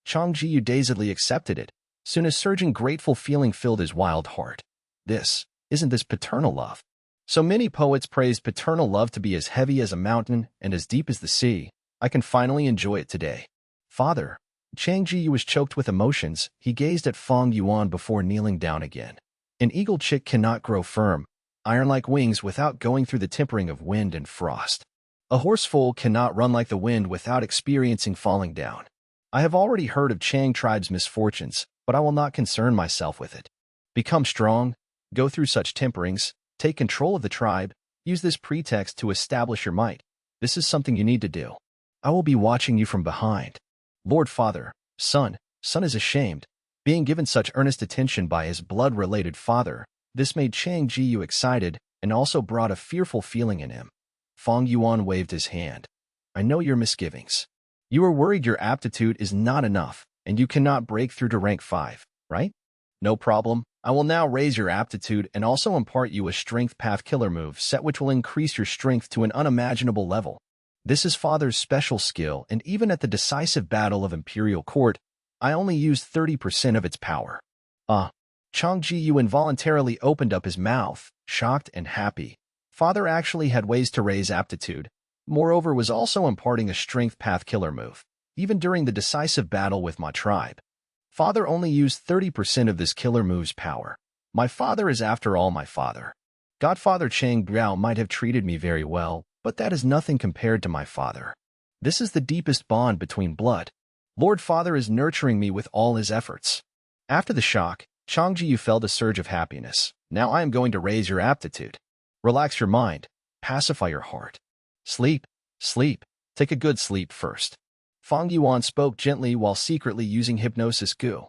Chang Jiyu dazedly accepted it. Soon a surging grateful feeling filled his wild heart. Isn't this paternal love? So many poets praised paternal love to be as heavy as a mountain and as deep as the sea. I can finally enjoy it today. Father. Chang Jiyu was choked with emotions. He gazed at Fang Yuan before kneeling down again. An eagle chick cannot grow firm, iron-like wings without going through the tempering of wind and frost. A horse foal cannot run like the wind without experiencing falling down. I have already heard of Chang tribe's misfortunes, but I will not concern myself with it. Become strong, go through such temperings, take control of the tribe, use this pretext to establish your might. This is something you need to do. I will be watching you from behind. Lord Father, son is ashamed. Being given such earnest attention by his blood-related father, this made Chang Jiyu excited and also brought a fearful feeling in him. Fang Yuan waved his hand. I know your misgivings. You are worried your aptitude is not enough, and you cannot break through to rank 5, right? No problem. I will now raise your aptitude and also impart you a strength path killer move set which will increase your strength to an unimaginable level. This is Father's special skill, and even at the decisive battle of Imperial Court, I only used 30% of its power. Chang Jiyu involuntarily opened up his mouth, shocked and happy. Father actually had ways to raise aptitude. Moreover, was also imparting a strength path killer move, even during the decisive battle with my tribe. Father only used 30% of this killer move's power. My father is after all my father. Godfather Chang Biao might have treated me very well, but that is nothing compared to my father. This is the deepest bond between blood. Lord Father is nurturing me with all his efforts. After the shock, Changji felt a surge of happiness. Now I am going to raise your aptitude. Relax your mind. Pacify your heart. Sleep. Sleep. Take a good sleep first. Fang Yuan spoke gently while secretly using hypnosis goo.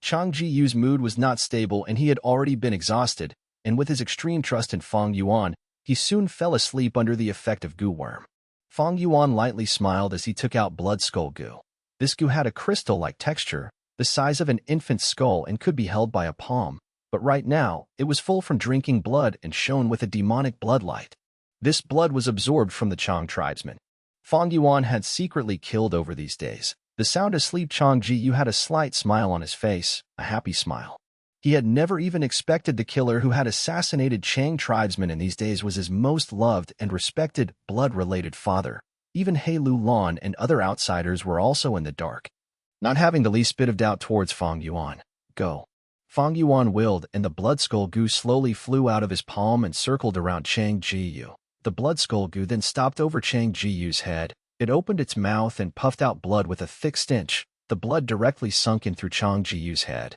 Changji Yu's mood was not stable and he had already been exhausted, and with his extreme trust in Fang Yuan, he soon fell asleep under the effect of goo worm. Fang Yuan lightly smiled as he took out blood skull goo. This goo had a crystal-like texture, the size of an infant's skull and could be held by a palm, but right now, it was full from drinking blood and shone with a demonic bloodlight. This blood was absorbed from the Chang tribesmen. Fang Yuan had secretly killed over these days. The sound asleep Changji Yu had a slight smile on his face, a happy smile. He had never even expected the killer who had assassinated Chang tribesmen in these days was his most loved and respected blood-related father. Even He Lu Lan and other outsiders were also in the dark, not having the least bit of doubt towards Fang Yuan. Go. Fang Yuan willed, and the blood skull goo slowly flew out of his palm and circled around Chang Ji Yu. The blood skull goo then stopped over Chang Ji Yu's head. It opened its mouth and puffed out blood with a thick stench. The blood directly sunk in through Chang Ji Yu's head.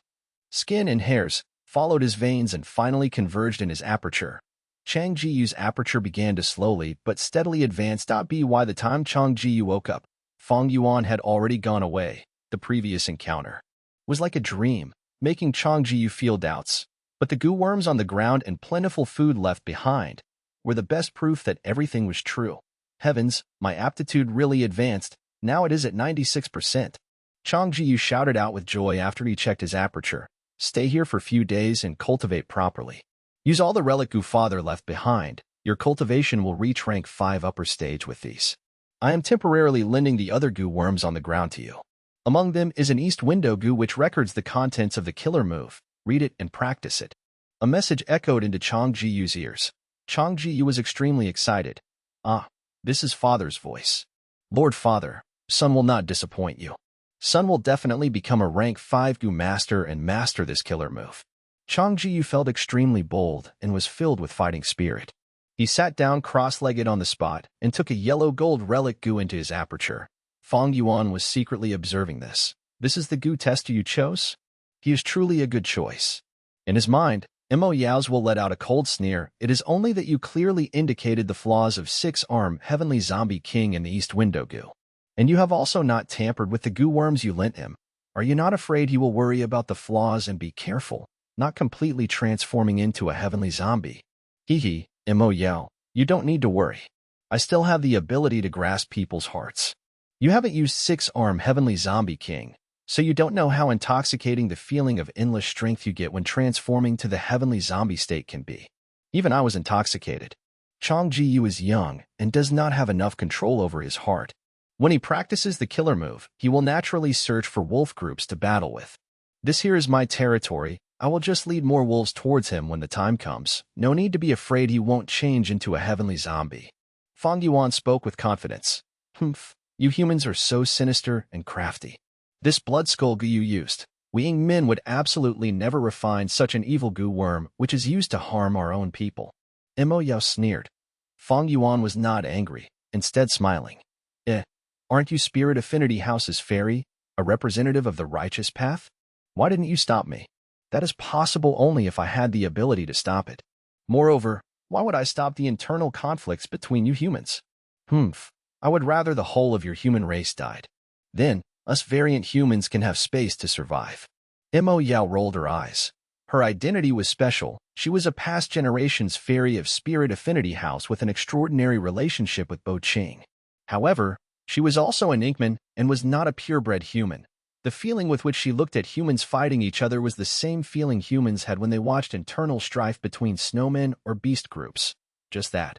Skin and hairs followed his veins and finally converged in his aperture. Chang Ji Yu's aperture began to slowly but steadily advance. By the time Chang Ji Yu woke up, Fang Yuan had already gone away. The previous encounter was like a dream, making Chang Ji Yu feel doubts. But the goo worms on the ground and plentiful food left behind were the best proof that everything was true. Heavens, my aptitude really advanced. Now it is at 96%. Chang Ji Yu shouted out with joy after he checked his aperture. Stay here for a few days and cultivate properly. Use all the relic goo father left behind. Your cultivation will reach rank 5 upper stage with these. I am temporarily lending the other goo worms on the ground to you. Among them is an east window goo which records the contents of the killer move. Read it and practice it. A message echoed into Chang Ji Yu's ears. Chang Ji Yu was extremely excited. Ah, this is Father's voice. Lord Father, Son will not disappoint you. Son will definitely become a rank 5 goo master and master this killer move. Chang Ji Yu felt extremely bold and was filled with fighting spirit. He sat down cross-legged on the spot and took a yellow gold relic goo into his aperture. Fang Yuan was secretly observing this. This is the goo tester you chose? He is truly a good choice. In his mind, Mo Yao's will let out a cold sneer. It is only that you clearly indicated the flaws of 6-arm Heavenly Zombie King in the East Window goo. And you have also not tampered with the goo worms you lent him. Are you not afraid he will worry about the flaws and be careful, not completely transforming into a heavenly zombie? Hee, Mo Yao, you don't need to worry. I still have the ability to grasp people's hearts. You haven't used 6-arm Heavenly Zombie King, so you don't know how intoxicating the feeling of endless strength you get when transforming to the heavenly zombie state can be. Even I was intoxicated. Chang Ji Yu is young and does not have enough control over his heart. When he practices the killer move, he will naturally search for wolf groups to battle with. This here is my territory. I will just lead more wolves towards him when the time comes. No need to be afraid he won't change into a heavenly zombie. Fang Yuan spoke with confidence. Humph, you humans are so sinister and crafty. This blood skull goo you used. We Ying men would absolutely never refine such an evil goo worm which is used to harm our own people. Mo Yao sneered. Fang Yuan was not angry, instead smiling. Aren't you Spirit Affinity House's fairy, a representative of the righteous path? Why didn't you stop me? That is possible only if I had the ability to stop it. Moreover, why would I stop the internal conflicts between you humans? Humph, I would rather the whole of your human race died. Then, us variant humans can have space to survive. Mo Yao rolled her eyes. Her identity was special. She was a past generation's fairy of Spirit Affinity House with an extraordinary relationship with Bo Ching. However, she was also an Inkman and was not a purebred human. The feeling with which she looked at humans fighting each other was the same feeling humans had when they watched internal strife between snowmen or beast groups. Just that.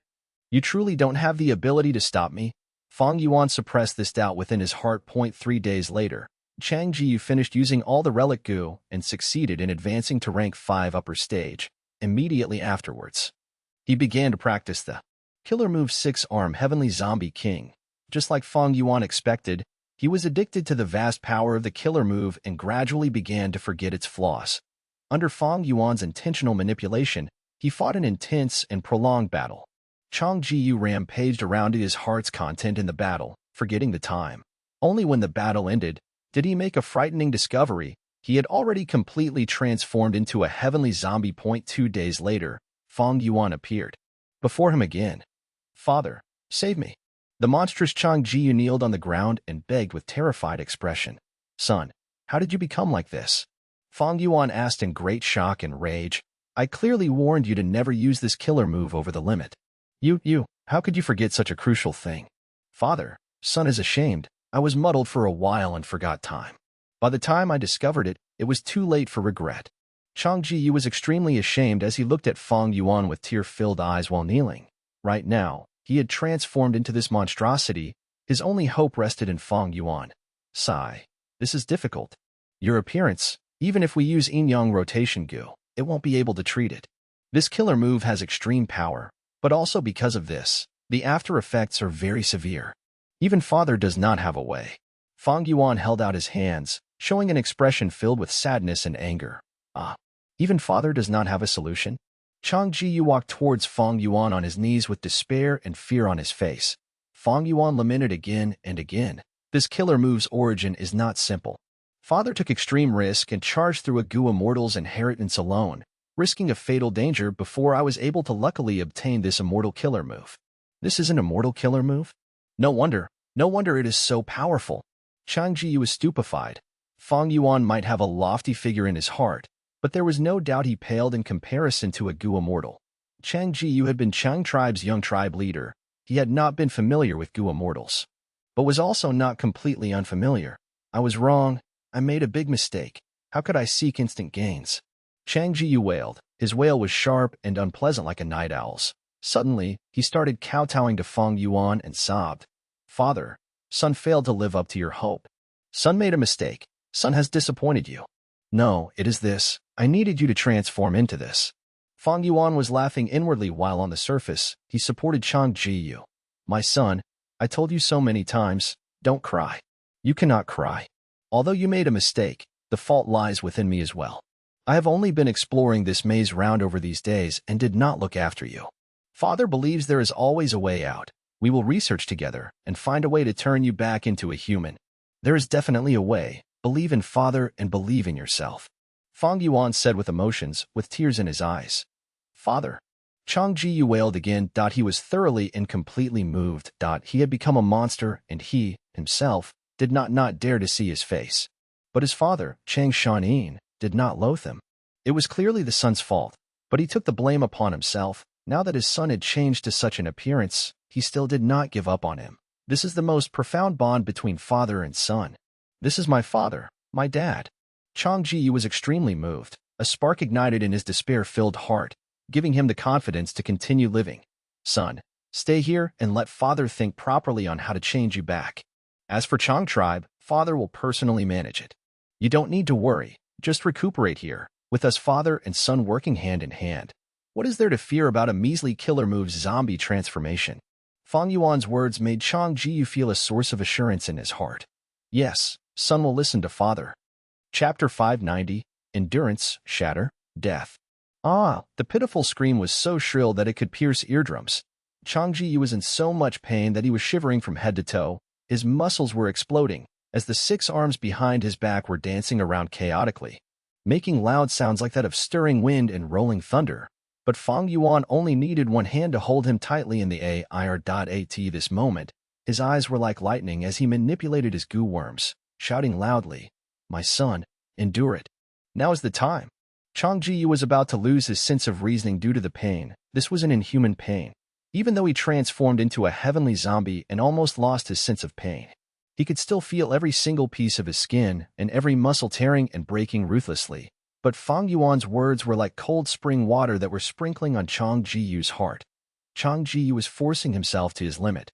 You truly don't have the ability to stop me? Fang Yuan suppressed this doubt within his heart. 3 days later, Chang Ji Yu finished using all the relic goo and succeeded in advancing to rank 5 upper stage. Immediately afterwards, he began to practice the killer move 6-arm Heavenly Zombie King. Just like Fang Yuan expected, he was addicted to the vast power of the killer move and gradually began to forget its flaws. Under Fang Yuan's intentional manipulation, He fought an intense and prolonged battle. Chang Jiyu rampaged around to his heart's content in the battle, forgetting the time. Only when the battle ended did he make a frightening discovery. He had already completely transformed into a heavenly zombie. 2 days later, Fang Yuan appeared before him again. "Father, save me." The monstrous Chang Jiyu kneeled on the ground and begged with terrified expression. "Son, how did you become like this?" Fang Yuan asked in great shock and rage. "I clearly warned you to never use this killer move over the limit. How could you forget such a crucial thing?" "Father, son is ashamed. I was muddled for a while and forgot time. By the time I discovered it, it was too late for regret." Chang Jiyu was extremely ashamed as he looked at Fang Yuan with tear-filled eyes while kneeling. Right now, he had transformed into this monstrosity. His only hope rested in Fang Yuan. "Sigh. This is difficult. Your appearance, even if we use yin-yang rotation goo, it won't be able to treat it. This killer move has extreme power, but also because of this, the after effects are very severe. Even Father does not have a way." Fang Yuan held out his hands, showing an expression filled with sadness and anger. "Ah, even Father does not have a solution?" Chang Jiyu walked towards Fang Yuan on his knees with despair and fear on his face. Fang Yuan lamented again and again. "This killer move's origin is not simple. Father took extreme risk and charged through a Gu Immortal's inheritance alone, risking a fatal danger before I was able to luckily obtain this immortal killer move." "This is an immortal killer move? No wonder it is so powerful." Chang Jiyu was stupefied. Fang Yuan might have a lofty figure in his heart, but there was no doubt he paled in comparison to a Gu Immortal. Chang Jiyu had been Chang tribe's young tribe leader. He had not been familiar with Gu Immortals, but was also not completely unfamiliar. "I was wrong. I made a big mistake. How could I seek instant gains?" Chang Jiyu wailed. His wail was sharp and unpleasant like a night owl's. Suddenly, he started kowtowing to Fang Yuan and sobbed. "Father, son failed to live up to your hope. Son made a mistake. Son has disappointed you. No, it is this. I needed you to transform into this." Fang Yuan was laughing inwardly while on the surface, he supported Chang Jiyu. "My son, I told you so many times, don't cry. You cannot cry. Although you made a mistake, the fault lies within me as well. I have only been exploring this maze round over these days and did not look after you. Father believes there is always a way out. We will research together and find a way to turn you back into a human. There is definitely a way. Believe in Father and believe in yourself." Fang Yuan said with emotions, with tears in his eyes. "Father." Chang Jiyu wailed again. He was thoroughly and completely moved. He had become a monster, and he, himself, did not dare to see his face. But his father, Chang Shanin, did not loathe him. It was clearly the son's fault, but he took the blame upon himself. Now that his son had changed to such an appearance, he still did not give up on him. This is the most profound bond between father and son. "This is my father, my dad." Chang Jiyu was extremely moved. A spark ignited in his despair-filled heart, giving him the confidence to continue living. "Son, stay here and let Father think properly on how to change you back. As for Chang tribe, Father will personally manage it. You don't need to worry, just recuperate here, with us father and son working hand in hand. What is there to fear about a measly killer move's zombie transformation?" Fang Yuan's words made Chang Jiyu feel a source of assurance in his heart. Yes, son will listen to Father. Chapter 590, Endurance, Shatter, Death. Ah, the pitiful scream was so shrill that it could pierce eardrums. Chang Jiyu was in so much pain that he was shivering from head to toe. His muscles were exploding, as the 6 arms behind his back were dancing around chaotically, making loud sounds like that of stirring wind and rolling thunder. But Fang Yuan only needed one hand to hold him tightly in the AIR.AT this moment. His eyes were like lightning as he manipulated his goo worms, shouting loudly, "My son, endure it. Now is the time." Chang Jiyu was about to lose his sense of reasoning due to the pain. This was an inhuman pain. Even though he transformed into a heavenly zombie and almost lost his sense of pain, he could still feel every single piece of his skin and every muscle tearing and breaking ruthlessly. But Fang Yuan's words were like cold spring water that were sprinkling on Chang Jiyu's heart. Chang Jiyu was forcing himself to his limit.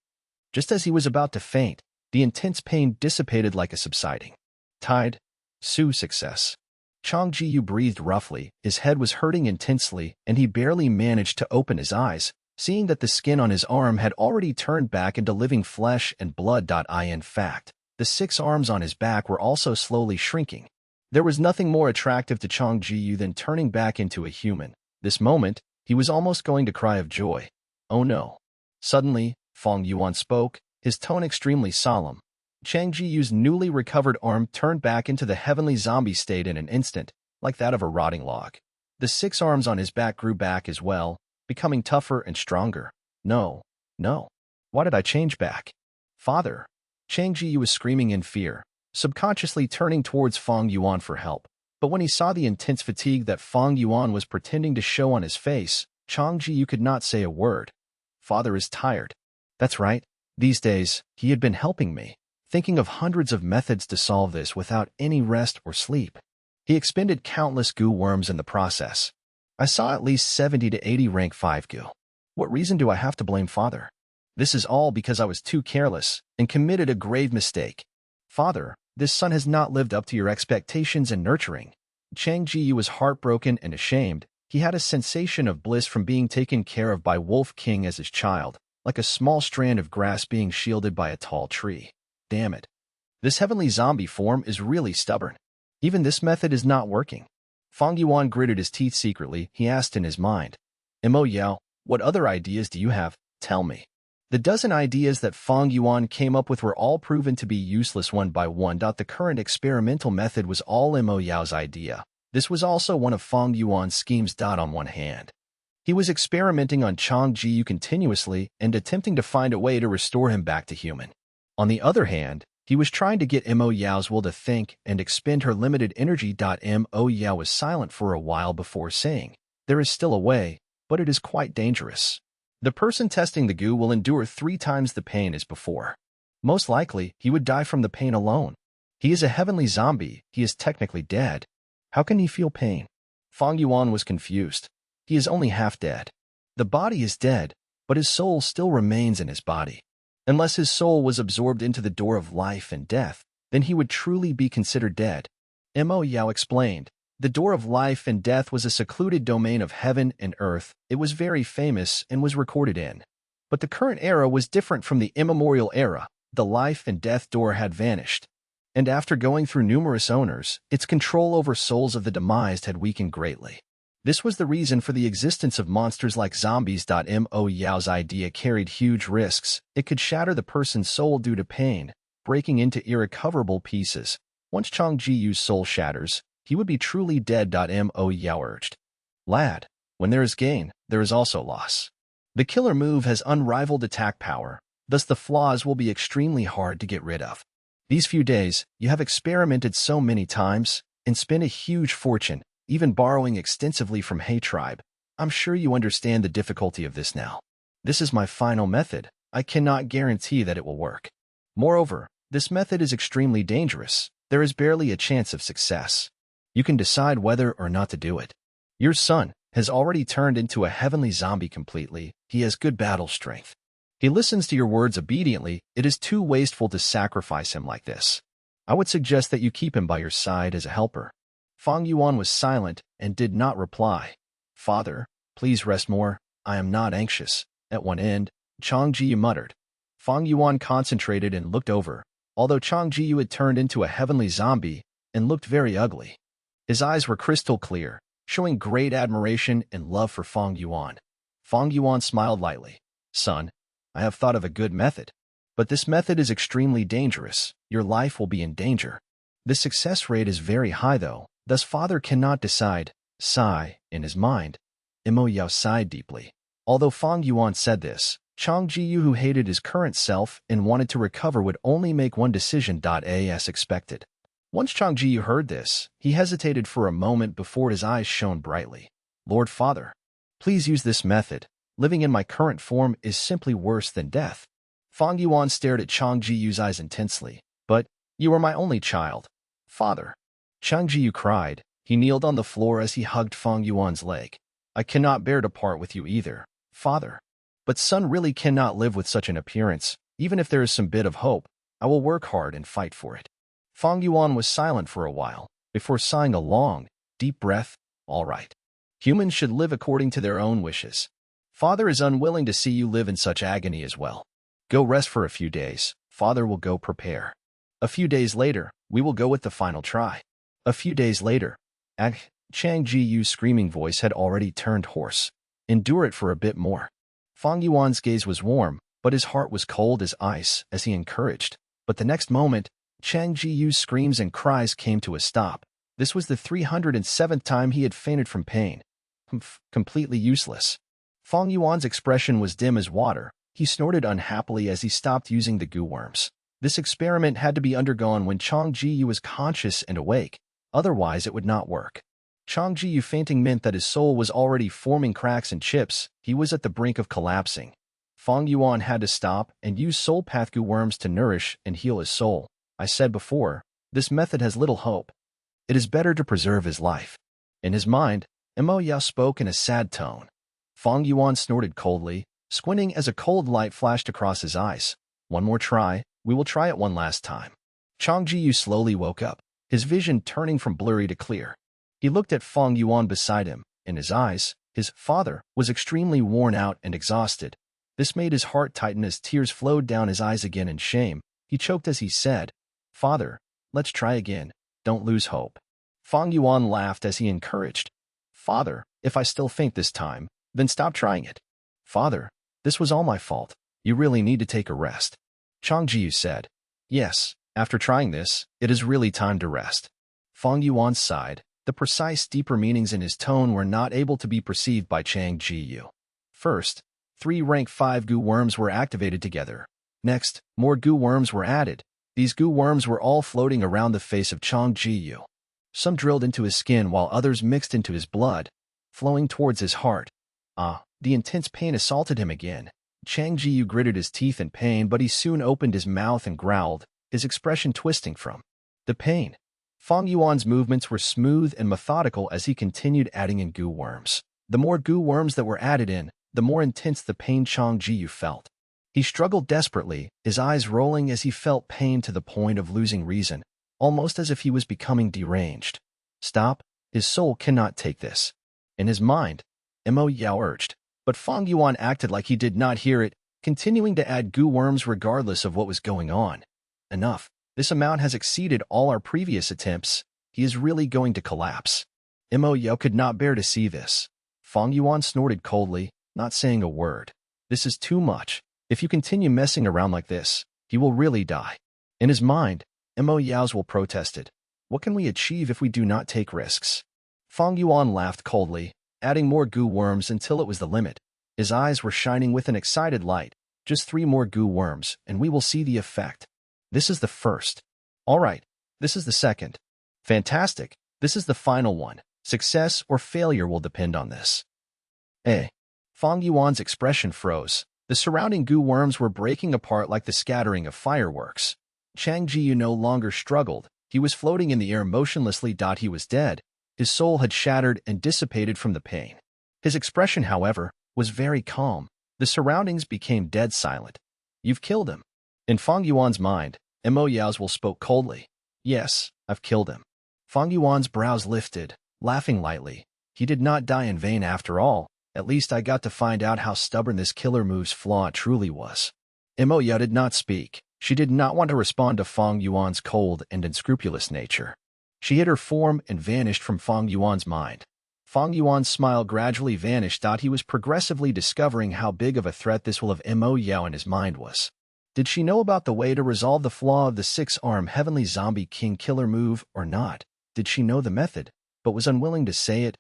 Just as he was about to faint, the intense pain dissipated like a subsiding tide. Success. Chang Jiyu breathed roughly, his head was hurting intensely, and he barely managed to open his eyes, seeing that the skin on his arm had already turned back into living flesh and blood. In fact, the 6 arms on his back were also slowly shrinking. There was nothing more attractive to Chang Jiyu than turning back into a human. This moment, He was almost going to cry of joy. Oh no. Suddenly, Fang Yuan spoke, his tone extremely solemn. Chang Jiyu's newly recovered arm turned back into the heavenly zombie state in an instant, like that of a rotting log. The 6 arms on his back grew back as well, becoming tougher and stronger. No, no. Why did I change back? Father. Chang Jiyu was screaming in fear, subconsciously turning towards Fang Yuan for help. But when he saw the intense fatigue that Fang Yuan was pretending to show on his face, Chang Jiyu could not say a word. Father is tired. That's right. These days, he had been helping me, thinking of hundreds of methods to solve this without any rest or sleep. He expended countless goo worms in the process. I saw at least 70 to 80 rank 5 goo. What reason do I have to blame Father? This is all because I was too careless and committed a grave mistake. Father, this son has not lived up to your expectations and nurturing. Chang Jiyu was heartbroken and ashamed. He had a sensation of bliss from being taken care of by Wolf King as his child, like a small strand of grass being shielded by a tall tree. Damn it. This heavenly zombie form is really stubborn. Even this method is not working. Fang Yuan gritted his teeth secretly. He asked in his mind, Mo Yao, what other ideas do you have? Tell me. The dozen ideas that Fang Yuan came up with were all proven to be useless one by one. The current experimental method was all Mo Yao's idea. This was also one of Fang Yuan's schemes. On one hand, he was experimenting on Chang Jiyu continuously and attempting to find a way to restore him back to human. On the other hand, he was trying to get Mo Yao's will to think and expend her limited energy. Mo Yao was silent for a while before saying, there is still a way, but it is quite dangerous. The person testing the goo will endure 3 times the pain as before. Most likely, he would die from the pain alone. He is a heavenly zombie. He is technically dead. How can he feel pain? Fang Yuan was confused. He is only half dead. The body is dead, but his soul still remains in his body. Unless his soul was absorbed into the door of life and death, then he would truly be considered dead. Mo Yao explained. The door of life and death was a secluded domain of heaven and earth. It was very famous and was recorded in. But the current era was different from the immemorial era. The life and death door had vanished. And after going through numerous owners, its control over souls of the demised had weakened greatly. This was the reason for the existence of monsters like zombies. Mo Yao's idea carried huge risks. It could shatter the person's soul due to pain, breaking into irrecoverable pieces. Once Chang Jiyu's soul shatters, he would be truly dead. Mo Yao urged. Lad, when there is gain, there is also loss. The killer move has unrivaled attack power, thus the flaws will be extremely hard to get rid of. These few days, you have experimented so many times and spent a huge fortune, even borrowing extensively from Hay Tribe. I'm sure you understand the difficulty of this now. This is my final method. I cannot guarantee that it will work. Moreover, this method is extremely dangerous. There is barely a chance of success. You can decide whether or not to do it. Your son has already turned into a heavenly zombie completely. He has good battle strength. He listens to your words obediently. It is too wasteful to sacrifice him like this. I would suggest that you keep him by your side as a helper. Fang Yuan was silent and did not reply. Father, please rest more. I am not anxious. At one end, Chang Jiyu muttered. Fang Yuan concentrated and looked over, although Chang Jiyu had turned into a heavenly zombie and looked very ugly. His eyes were crystal clear, showing great admiration and love for Fang Yuan. Fang Yuan smiled lightly. Son, I have thought of a good method. But this method is extremely dangerous. Your life will be in danger. The success rate is very high though, thus father cannot decide. Sigh, in his mind. Mo Yao sighed deeply. Although Fang Yuan said this, Chang Jiyu, who hated his current self and wanted to recover, would only make one decision. As expected. Once Chang Jiyu heard this, he hesitated for a moment before his eyes shone brightly. Lord Father, please use this method. Living in my current form is simply worse than death. Fang Yuan stared at Chang Jiyu's eyes intensely. But, you are my only child. Father. Chang Jiyu cried. He kneeled on the floor as he hugged Fang Yuan's leg. I cannot bear to part with you either, Father. But son really cannot live with such an appearance. Even if there is some bit of hope, I will work hard and fight for it. Fang Yuan was silent for a while, before sighing a long, deep breath. All right. Humans should live according to their own wishes. Father is unwilling to see you live in such agony as well. Go rest for a few days. Father will go prepare. A few days later, we will go with the final try. A few days later. Chang Jiyu's screaming voice had already turned hoarse. Endure it for a bit more. Fang Yuan's gaze was warm, but his heart was cold as ice as he encouraged. But the next moment, Chang Jiyu's screams and cries came to a stop. This was the 307th time he had fainted from pain. Completely useless. Fang Yuan's expression was dim as water. He snorted unhappily as he stopped using the goo worms. This experiment had to be undergone when Chang Jiyu was conscious and awake. Otherwise, it would not work. Chang Jiyu fainting meant that his soul was already forming cracks and chips. He was at the brink of collapsing. Fang Yuan had to stop and use soul path goo worms to nourish and heal his soul. I said before, this method has little hope. It is better to preserve his life. In his mind, Mo Yao spoke in a sad tone. Fang Yuan snorted coldly, squinting as a cold light flashed across his eyes. One more try. We will try it one last time. Chang Jiyu slowly woke up, his vision turning from blurry to clear. He looked at Fang Yuan beside him. In his eyes, his father was extremely worn out and exhausted. This made his heart tighten as tears flowed down his eyes again in shame. He choked as he said, "Father, let's try again. Don't lose hope." Fang Yuan laughed as he encouraged. "Father, if I still faint this time, then stop trying it." "Father, this was all my fault. You really need to take a rest." Chang Jiyu said, "Yes, after trying this, it is really time to rest." Fang Yuan sighed. The precise, deeper meanings in his tone were not able to be perceived by Chang Jiyu. First, 3 rank 5 goo worms were activated together. Next, more goo worms were added. These goo worms were all floating around the face of Chang Jiyu. Some drilled into his skin while others mixed into his blood, flowing towards his heart. The intense pain assaulted him again. Chang Jiyu gritted his teeth in pain, but he soon opened his mouth and growled, his expression twisting from the pain. Fang Yuan's movements were smooth and methodical as he continued adding in goo worms. The more goo worms that were added in, the more intense the pain Chang Jiyu felt. He struggled desperately, his eyes rolling as he felt pain to the point of losing reason, almost as if he was becoming deranged. Stop, his soul cannot take this. In his mind, Mo Yao urged, but Fang Yuan acted like he did not hear it, continuing to add goo worms regardless of what was going on. Enough. This amount has exceeded all our previous attempts. He is really going to collapse. Mo Yao could not bear to see this. Fang Yuan snorted coldly, not saying a word. This is too much. If you continue messing around like this, he will really die. In his mind, Mo Yao's will protested. What can we achieve if we do not take risks? Fang Yuan laughed coldly, adding more goo worms until it was the limit. His eyes were shining with an excited light. Just 3 more goo worms, and we will see the effect. This is the first. All right, this is the second. Fantastic. This is the final one. Success or failure will depend on this. Fang Yuan's expression froze. The surrounding goo worms were breaking apart like the scattering of fireworks. Chang Jiyu no longer struggled. He was floating in the air motionlessly. He was dead. His soul had shattered and dissipated from the pain. His expression, however, was very calm. The surroundings became dead silent. You've killed him. In Fang Yuan's mind, Mo Yao's will spoke coldly. Yes, I've killed him. Fang Yuan's brows lifted, laughing lightly. He did not die in vain after all. At least I got to find out how stubborn this killer move's flaw truly was. Mo Yao did not speak. She did not want to respond to Fang Yuan's cold and unscrupulous nature. She hid her form and vanished from Fang Yuan's mind. Fang Yuan's smile gradually vanished. He was progressively discovering how big of a threat this will of Mo Yao in his mind was. Did she know about the way to resolve the flaw of the 6-arm Heavenly Zombie King killer move or not? Did she know the method, but was unwilling to say it?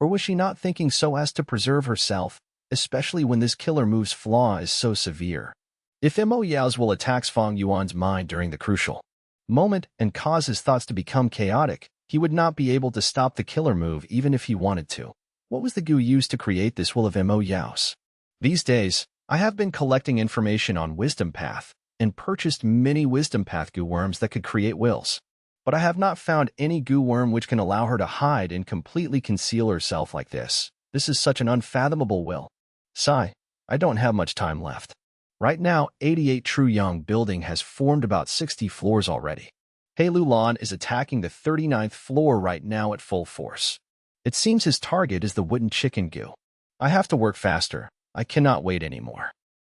Or was she not thinking so as to preserve herself, especially when this killer move's flaw is so severe? If Mo Yao's will attacks Fang Yuan's mind during the crucial moment and cause his thoughts to become chaotic, he would not be able to stop the killer move even if he wanted to. What was the goo used to create this will of Mo Yao's? These days, I have been collecting information on Wisdom Path and purchased many Wisdom Path goo worms that could create wills. But I have not found any goo worm which can allow her to hide and completely conceal herself like this. This is such an unfathomable will. Sigh, I don't have much time left. Right now, 88 True Young building has formed about 60 floors already. He Lulan is attacking the 39th floor right now at full force. It seems his target is the wooden chicken goo. I have to work faster. I cannot wait anymore.